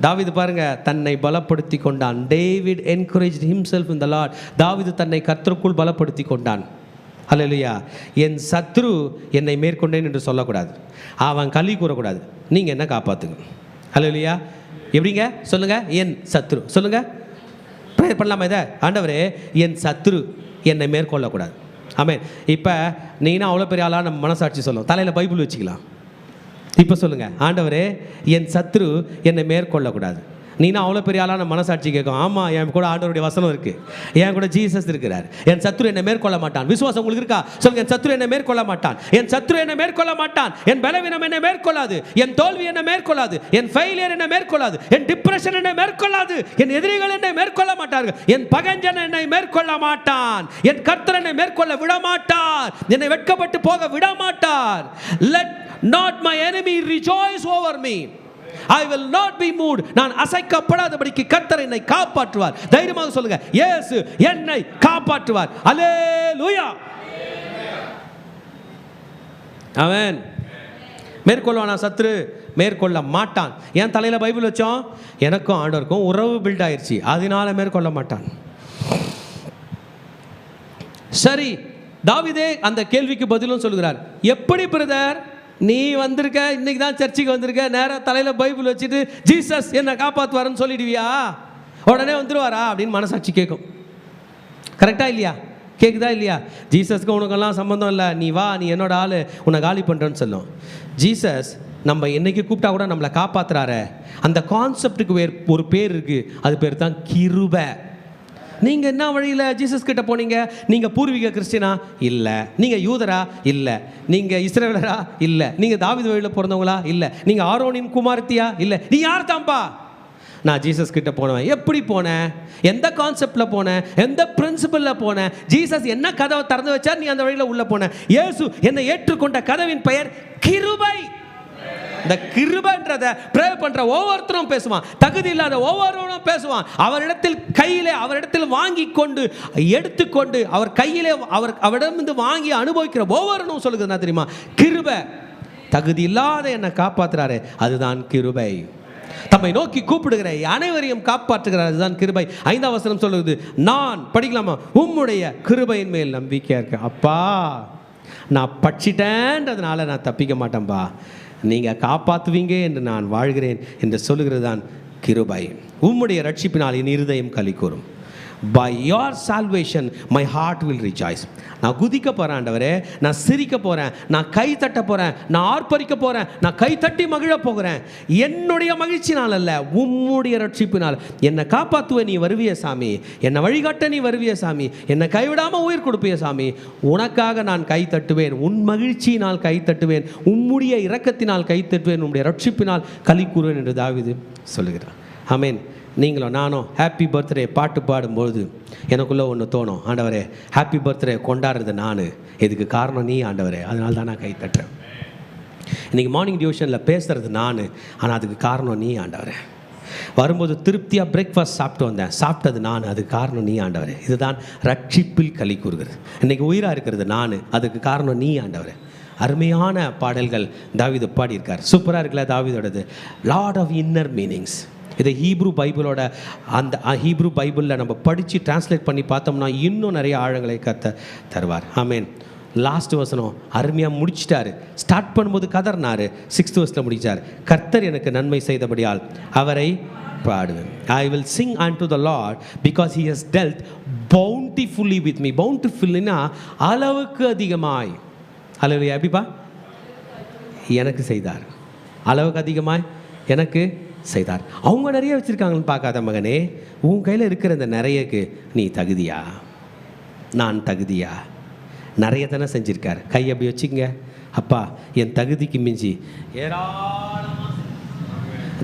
தாவீது பாருங்க, தன்னை பலப்படுத்தி கொண்டான். டேவிட் என்கரேஜ்ட் ஹிம்செல்ஃப் இன் தி லார்ட். தாவீது தன்னை கர்த்தருக்குள் பலப்படுத்தி கொண்டான். ஹல்லேலூயா. என் சத்ரு என்னை மேற்கொண்டேன் என்று சொல்லக்கூடாது, அவன் கலி கூறக்கூடாது. நீங்கள் என்ன காப்பாற்றுங்க. ஹல்லேலூயா. எப்படிங்க சொல்லுங்க? என் சத்ரு சொல்லுங்க. ப்ரேயர் பண்ணலாமா இதை? ஆண்டவரே, என் சத்ரு என்னை மேற்கொள்ளக்கூடாது. ஆமென். இப்போ நீனா அவ்வளோ பெரிய ஆளாக நம்ம மனசாட்சி சொல்லும், தலையில் பைபிள் வச்சுக்கலாம். இப்போ சொல்லுங்கள், ஆண்டவரே, என் சத்ரு என்னை மேற்கொள்ளக்கூடாது. நீனா அவ்வளோ பெரிய ஆளான மனசாட்சி கேட்கும், ஆமாம், என் கூட ஆண்டவருடைய வசனம் இருக்குது, என் கூட ஜீசஸ் இருக்கிறார். என் சத்ரு என்னை மேற்கொள்ள மாட்டான். விசுவாசம் உங்களுக்கு இருக்கா? சொல்லுங்க, என் சத்ரு என்னை மேற்கொள்ள மாட்டான். என் சத்ரு என்னை மேற்கொள்ள மாட்டான். என் பலவீனம் என்னை மேற்கொள்ளாது. என் தோல்வி என்னை மேற்கொள்ளாது. என் ஃபெயிலியர் என்னை மேற்கொள்ளாது. என் டிப்ரெஷன் என்னை மேற்கொள்ளாது. என் எதிரிகள் என்னை மேற்கொள்ள மாட்டார்கள். என் பகைஞன் என்னை மேற்கொள்ள மாட்டான். என் கர்த்தர் என்னை மேற்கொள்ள விட மாட்டார். என்னை வெட்கப்பட்டு போக விட மாட்டார். Let not my enemy rejoice over me. I will not be moved. நான் அசைக்கப்படாதபடிக்கு கர்த்தர் என்னை காப்பாற்றுவார். தைரியமாக சொல்லுங்க, இயேசு என்னை காப்பாற்றுவார். அல்லேலூயா. ஆமென். மேற்கொள்வானா சத்ரு? மேற்கொள்ள மாட்டான். ஏன் தலையில் பைபிள் வச்சோம்? எனக்கும் ஆண்டவருக்கும் உறவு பில்ட் ஆயிடுச்சு, அதனால மேற்கொள்ள மாட்டான். சரி, தாவீதே அந்த கேள்விக்கு பதிலும் சொல்கிறார். எப்படி பிரதர், நீ வந்திருக்க, இன்னைக்கு தான் சர்ச்சுக்கு வந்திருக்க, நேராக தலையில் பைபிள் வச்சுட்டு ஜீசஸ் என்னை காப்பாற்றுவாருன்னு சொல்லிடுவியா? உடனே வந்துடுவாரா அப்படின்னு மனசாட்சி கேட்கும். கரெக்டாக இல்லையா? கேட்குதா இல்லையா? ஜீசஸ்க்கு உனக்கெல்லாம் சம்மந்தம் இல்லை, நீ வா, நீ என்னோட ஆள், உன்னை காலி பண்ணுறேன்னு சொல்லும். ஜீசஸ் நம்ம என்னைக்கு கூப்பிட்டா கூட நம்மளை காப்பாற்றுறாரு. அந்த கான்செப்டுக்கு ஒரு பேர் இருக்குது, அது பேர் தான் கிருபை. நீங்கள் என்ன வழியில் ஜீசஸ் கிட்ட போனீங்க? நீங்கள் பூர்வீக கிறிஸ்டியனா? இல்லை. நீங்கள் யூதரா? இல்லை. நீங்கள் இஸ்ரவேலரா? இல்லை. நீங்கள் தாவீது வழியில் பிறந்தவங்களா? இல்லை. நீங்கள் ஆரோனின் குமாரத்தியா? இல்லை. நீ யார் தான்ப்பா? நான் ஜீசஸ் கிட்ட போனவன். எப்படி போனேன்? எந்த கான்செப்டில் போனேன்? எந்த பிரின்சிபலில் போனேன்? ஜீசஸ் என்ன கதவை திறந்து வச்சா நீ அந்த வழியில் உள்ளே போன. இயேசு என்னை ஏற்றுக்கொண்ட கதவின் பெயர் கிருபை. இந்த கிருபைன்றதை ப்ரே பண்ற ஒவ்வொருத்தரும் பேசுவான், தகுதி இல்லாத ஒவ்வொருவரும் பேசுவான். அவரிடத்தில் வாங்கி கொண்டு எடுத்துக்கொண்டு அவர் கையிலே அவரிடமிருந்து வாங்கி அனுபவிக்கிற ஒவ்வொருவரும் சொல்லுகிறது என்ன தெரியுமா? கிருபை. தகுதி இல்லாத என்னை காப்பாற்றுறாரு, அதுதான் கிருபை. தம்மை நோக்கி கூப்பிடுகிற அனைவரையும் காப்பாற்றுகிறார், அதுதான் கிருபை. 5ஆம் வசனம் சொல்லுது, நான் படிக்கலாமா? உம்முடைய கிருபையின் மேல் நம்பிக்கையா இருக்கேன். அப்பா, நான் பட்சிட்டேன்றதுனால நான் தப்பிக்க மாட்டேன்பா, நீங்கள் காப்பாற்றுவீங்க என்று நான் வாழ்கிறேன் என்று சொல்லுகிறது தான் கிருபை. உம்முடைய ரட்சிப்பினால் என் இருதயம் களி கூறும். By your salvation my heart will rejoice. நான் குதிக்க போகிறேன் ஆண்டவரே, நான் சிரிக்க போகிறேன், நான் கை தட்ட போகிறேன், நான் ஆர்ப்பரிக்க போகிறேன், நான் கை தட்டி மகிழ போகிறேன். என்னுடைய மகிழ்ச்சினால் அல்ல, உம்முடைய ரட்சிப்பினால். என்னை காப்பாற்றுவ நீ வருவிய சாமி, என்னை வழிகாட்ட நீ வருவிய சாமி, என்னை கைவிடாமல் உயிர் கொடுப்பிய சாமி. உனக்காக நான் கை தட்டுவேன், உன் மகிழ்ச்சியினால் கை தட்டுவேன், உம்முடைய இரக்கத்தினால் கை தட்டுவேன், உம்முடைய ரட்சிப்பினால் களி கூறுவேன் என்று தாவீது சொல்லுகிறார். ஆமென். நீங்களும் நானும் ஹாப்பி பர்த்டே பாட்டு பாடும்பொழுது எனக்குள்ளே ஒன்று தோணும், ஆண்டவரே ஹாப்பி பர்த்டே கொண்டாடுறது நான், இதுக்கு காரணம் நீ ஆண்டவரே, அதனால தான் நான் கை தட்டுறேன். இன்றைக்கி மார்னிங் டியூஷனில் பேசுகிறது நான், ஆனால் அதுக்கு காரணம் நீ ஆண்டவரே. வரும்போது திருப்தியாக பிரேக்ஃபாஸ்ட் சாப்பிட்டு வந்தேன், சாப்பிட்டது நான், அதுக்கு காரணம் நீ ஆண்டவரே. இதுதான் ரட்சிப்பில் களி கூறுகிறது. இன்றைக்கி உயிராக இருக்கிறது நான், அதுக்கு காரணம் நீ ஆண்டவரே. அருமையான பாடல்கள் தாவீது பாடியிருக்கார். சூப்பராக இருக்குல்ல தாவீதோடது? Lot of inner meanings. இதை ஹீப்ரூ பைபிளோட அந்த ஹீப்ரூ பைபிளில் நம்ம படித்து டிரான்ஸ்லேட் பண்ணி பார்த்தோம்னா இன்னும் நிறைய ஆழங்களை கத்த தருவார். ஆமேன். லாஸ்ட் வசனம் அருமையாக முடிச்சிட்டாரு. ஸ்டார்ட் பண்ணும்போது கதர்னாரு, 6th verse முடிச்சார். கர்த்தர் எனக்கு நன்மை செய்தபடியால் அவரை பாடுவேன். I will sing unto the Lord because he has dealt bountifully with me. bountifullyனா அளவுக்கு அதிகமாய். அல்லேலூயா. எப்படிப்பா? எனக்கு செய்தார், அளவுக்கு அதிகமாய் எனக்கு செய்தார். அவங்க நிறைய வச்சுருக்காங்கன்னு பார்க்காத மகனே, உன் கையில் இருக்கிற இந்த நிறையக்கு நீ தகுதியா? நான் தகுதியா? நிறைய தானே செஞ்சுருக்கார். கை அப்படி வச்சுக்கங்க. அப்பா, என் தகுதிக்கு மிஞ்சி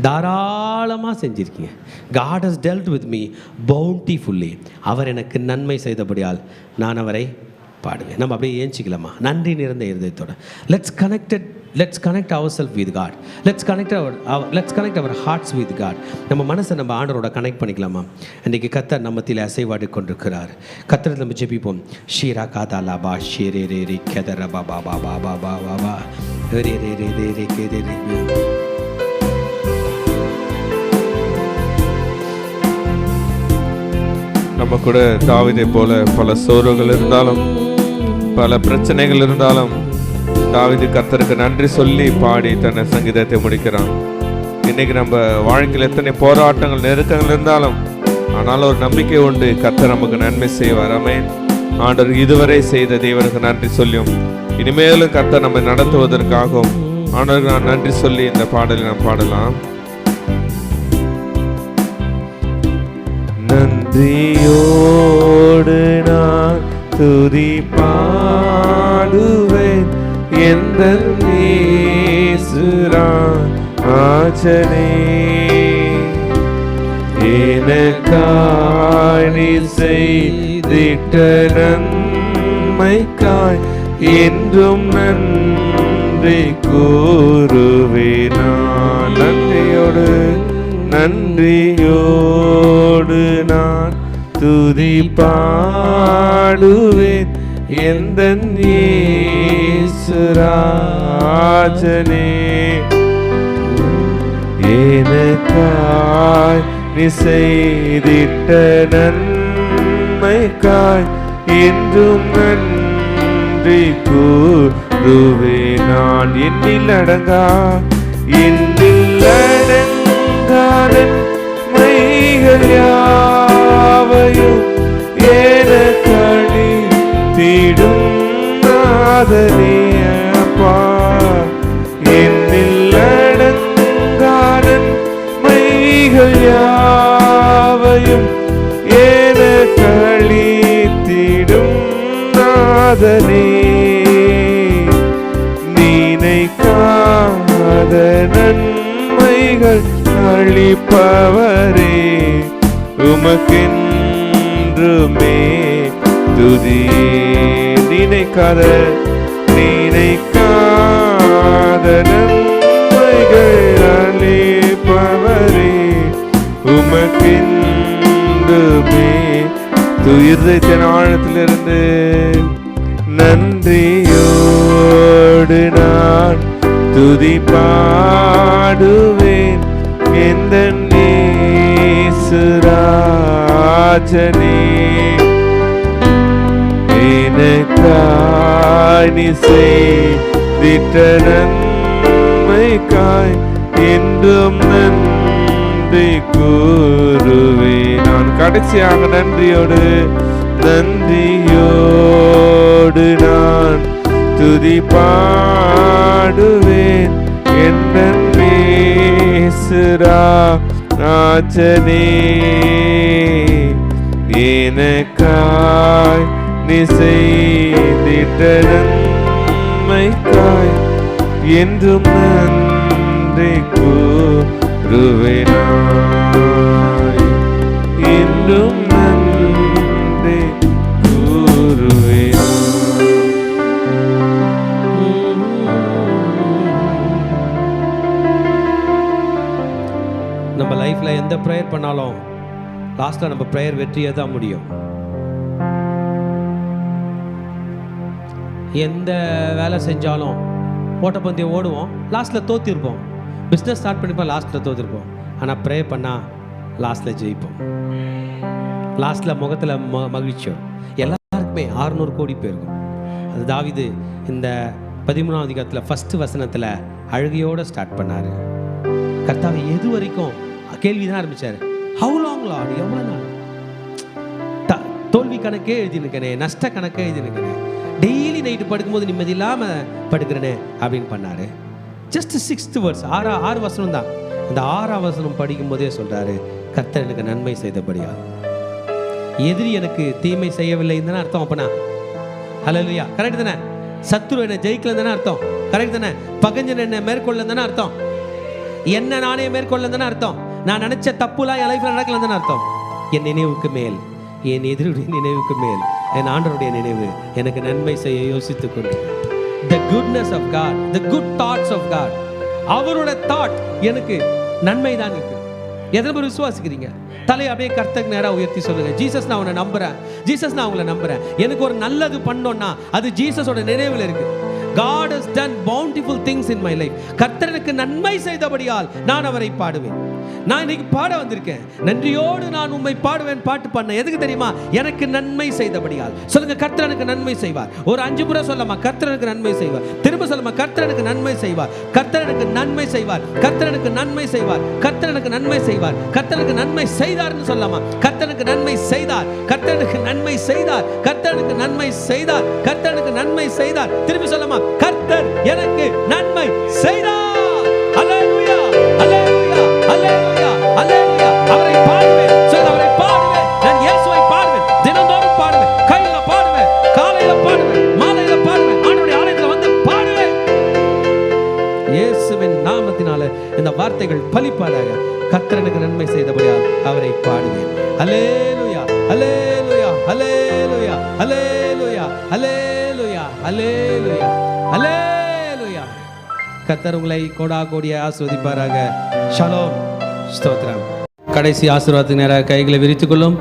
தாராளமாக செஞ்சுருக்கீங்க. God has dealt with me bountifully. அவர் எனக்கு நன்மை செய்தபடியால் நான் அவரை பாடுவேன். நம்ம அப்படியே ஏஞ்சிக்கலாமா? நன்றி நிறைந்த இருதயத்தோட. Let's connect ourselves with God. Let's connect our hearts with God. நம்ம மனசை நம்ம ஆண்டவரோட கனெக்ட் பண்ணிக்கலாமா? இன்றைக்கி கர்த்தர் நம்மத்தில் அசைவாடி கொண்டிருக்கிறார். கர்த்தர் நம்ம ஜெபிப்போம். ஷீரா காதா லாபா ஷீரே ரே ரே கதர பாபா பாபா பாபா பாபா ரே ரே ரே ரே ரே கே ரே ரே. நம்ம கூட தாவீதை போல பல சோர்வுகள் இருந்தாலும் பல பிரச்சனைகள் இருந்தாலும் தாவீது கர்த்தருக்கு நன்றி சொல்லி பாடி தன்னை சங்கீதத்தை முடிக்கிறான். இன்னைக்கு நம்ம வாழ்க்கையில் எத்தனை போராட்டங்கள் நெருக்கங்கள் இருந்தாலும் ஆனாலும் ஒரு நம்பிக்கை உண்டு, கர்த்தர் நமக்கு நன்மை செய்வார். ஆமென். ஆண்டவர் இதுவரை செய்த தேவனுக்கு நன்றி சொல்லியும் இனிமேலும் கர்த்தர் நம்மை நடத்துவதற்காகவும் ஆண்டவருக்கு நான் நன்றி சொல்லி இந்த பாடலை நாம் பாடலாம். நன்றியோடு நான் துதி பாடுவேன் எந்த ஆச்சனே. எனக்காய் நீ செய்திட்ட நன்மைக்காய் என்றும் நன்றி கூறுவேன். நன்றியோடு நான் துதி பாடுவேன் எந்தன் இயேசு ராஜனே. எனக்காய் நீ செய்திட்ட நன்மைக்காய் என்றும் நன்றி கூறுவேன். நான் எண்ணில் அடங்கா நன்மைகள் யாவையும் எனக்களி தீடும் நாதனே. அப்பா, என்னில் அடங்கா நன்மைகள் யாவையும் எனக்களி தீடும் நாதனே. நினைக்காத நன்மைகள் அளிப்பவரே, உமக்கென்றுமே துதியே. நினைக்காத நன்மைகள் உமக்கென்றுமே துயரத்தின் ஆழத்திலிருந்து நன்றியோடு நான் துதி பாடுவேன் எந்த நேசுராஜனே. எனக்காய் நீ செய்திட்ட நன்மைக்காய் என்றும் நன்றி கூறுவேன். நான் கடைசியாக நன்றியோடு நான் துதி பாடுவேன் என் நேசுராஜனே. எனக்காய் நீ செய்திட்ட நன்மைக்காய் என்றும் நன்றி கூறுவேனாய், என்றும் நன்றி கூறுவேனாய். நம்ம லைஃப்பில் எந்த ப்ரேயர் பண்ணாலும் லாஸ்ட்டில் நம்ம ப்ரேயர் வெற்றியாக தான் முடியும். எந்த வேலை செஞ்சாலும் ஓட்டப்பந்தயம் ஓடுவோம், லாஸ்ட்டில் தோற்றிருப்போம். பிஸ்னஸ் ஸ்டார்ட் பண்ணிப்போம், லாஸ்ட்டில் தோற்றிருப்போம். ஆனால் ப்ரே பண்ணால் லாஸ்ட்டில் ஜெயிப்போம். லாஸ்ட்டில் முகத்தில் மகிழ்ச்சி எல்லாருக்குமே 600 கோடி பேருக்கும். அது தாவீது இந்த 13ஆம் அதிகாரத்தில் ஃபஸ்ட்டு வசனத்தில் அழுகையோடு ஸ்டார்ட் பண்ணார். கர்த்தாவை எது வரைக்கும் கேள்வி தான் ஆரம்பித்தார். ஹவு லாங் லார்ட், எவ்வளோ நாள்? தோல்வி கணக்கே எழுதினுக்கனே, நஷ்ட கணக்கே எழுதினுக்கனே, டெய்லி நைட்டு படுக்கும்போது நிம்மதி இல்லாமல் படுக்கிறனே அப்படின்னு பண்ணார். ஜஸ்ட் 6th verse, 6 வசனம் தான். அந்த 6ஆம் வசனம் படிக்கும் போதே சொல்கிறாரு, கர்த்தர் எனக்கு நன்மை செய்தபடியா. எதிரி எனக்கு தீமை செய்யவில்லைன்னு தானே அர்த்தம். அப்பனா ஹல்லேலூயா, கரெக்ட் தானே? சத்துரு என்னை ஜெயிக்கலன்னு தானே அர்த்தம், கரெக்ட் தானே? பகஞ்சன் என்னை மேற்கொள்ளன்னு தானே அர்த்தம், என்ன நானே மேற்கொள்ளன்னு தானே அர்த்தம், நான் நினைச்ச தப்புலாம் என் லைஃப்ல நடக்கலன்னு தானே அர்த்தம். என் நினைவுக்கு மேல், என் எதிரியுடைய நினைவுக்கு மேல் என் ஆண்டவருடைய நினைவு எனக்கு நன்மை செய்ய யோசித்துக் கொண்டு, the goodness of God, the good thoughts of God, அவரோட தாட் எனக்கு நன்மை தான் இருக்கு. எத்தனை பேர் விசுவாசிக்கிறீங்க? தலையை அப்படியே கர்த்தருக்கு நேராக உயர்த்தி சொல்லுங்க, ஜீசஸ் நான் உன்னை நம்புறேன், ஜீசஸ் நான் உங்களை நம்புறேன். எனக்கு ஒரு நல்லது பண்ணோன்னா அது ஜீசஸோட நினைவில் இருக்கு. God has done bountiful things in my life. கர்த்தர் எனக்கு நன்மை செய்தபடியால் நான் அவரை பாடுவேன். நான் இன்னைக்கு பாட வந்திருக்கேன். நன்றியோடு நான் உம்மை பாடுவேன் பாட்டு பண்ண எதுக்கு தெரியுமா? எனக்கு நன்மை செய்தபடியால். சொல்லுங்க, கர்த்தர் எனக்கு நன்மை செய்வார். ஒரு 5 முறை சொல்லமா, கர்த்தர் எனக்கு நன்மை செய்வார். திரும்ப சொல்லமா, கர்த்தர் எனக்கு நன்மை செய்வார், கர்த்தர் எனக்கு நன்மை செய்வார், கர்த்தர் எனக்கு நன்மை செய்வார், கர்த்தர் எனக்கு நன்மை செய்வார், கர்த்தர் எனக்கு நன்மை செய்தார்னு சொல்லமா. கர்த்தர் எனக்கு நன்மை செய்தார், கர்த்தர் எனக்கு நன்மை செய்தார், கர்த்தர் எனக்கு நன்மை செய்தார், கர்த்தர் எனக்கு நன்மை செய்தார். திரும்பி சொல்லமா, கர்த்தர் எனக்கு நன்மை செய்தார். அல்லேலூயா, அல்லேலூயா, அல்லேலூயா, அல்லேலூயா. அவரை பாடுவேன், சொல்லுங்க, அவரை பாடுவேன். நான் இயேசுவை பாடுவேன், தினந்தோறும் பாடுவேன், கையில பாடுவேன், காலையில பாடுவேன், மாலையில பாடுவேன், ஆண்டவருடைய ஆலயத்துல வந்து பாடுவேன். இயேசுவின் நாமத்தினால இந்த வார்த்தைகள் பலிப்பாதாக. கர்த்தர் எனக்கு நன்மை செய்தபடியால் அவரை பாடுவேன். அல்லேலூயா, அல்லேலூயா, அல்லேலூயா, அல்லேலூயா, அல்லேலூயா, அல்லேலூயா, அல்லேலூயா. கர்த்தர் உங்களை கோடா கோடிய ஆசீர்வதிப்பாராக. ஷலோம், ஸ்தோத்திரம். கடைசி ஆசீர்வாதத்துக்கு நேராக கைகளை விரித்துக் கொள்ளும்.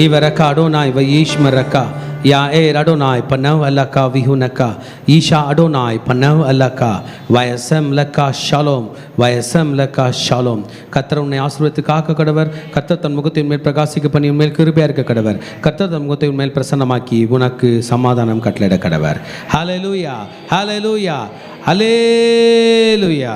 ஈவரக்கா அடோனாய் வயீஷ்மரக்கா யா ஏ அடோனாய் பனவ் அல்லக்கா விஹுனக்கா ஈஷா அடோனாய் பனவ் அல்லக்கா வயசம் லக்கா ஷலோம், வயசம் லக்கா ஷலோம். கர்த்தர் உன்னை ஆசீர்வதித்து காக்க கடவர். கர்த்தர் தன் முகத்தின் மேல் பிரகாசிக்க பண்ணி உன்மேல் கிருபையா இருக்க கடவர். கர்த்தர் தன் முகத்தை உன்மேல் பிரசன்னமாக்கி உனக்கு சமாதானம் கட்டளையிட கடவர். ஹல்லேலூயா, ஹல்லேலூயா, ஹல்லேலூயா.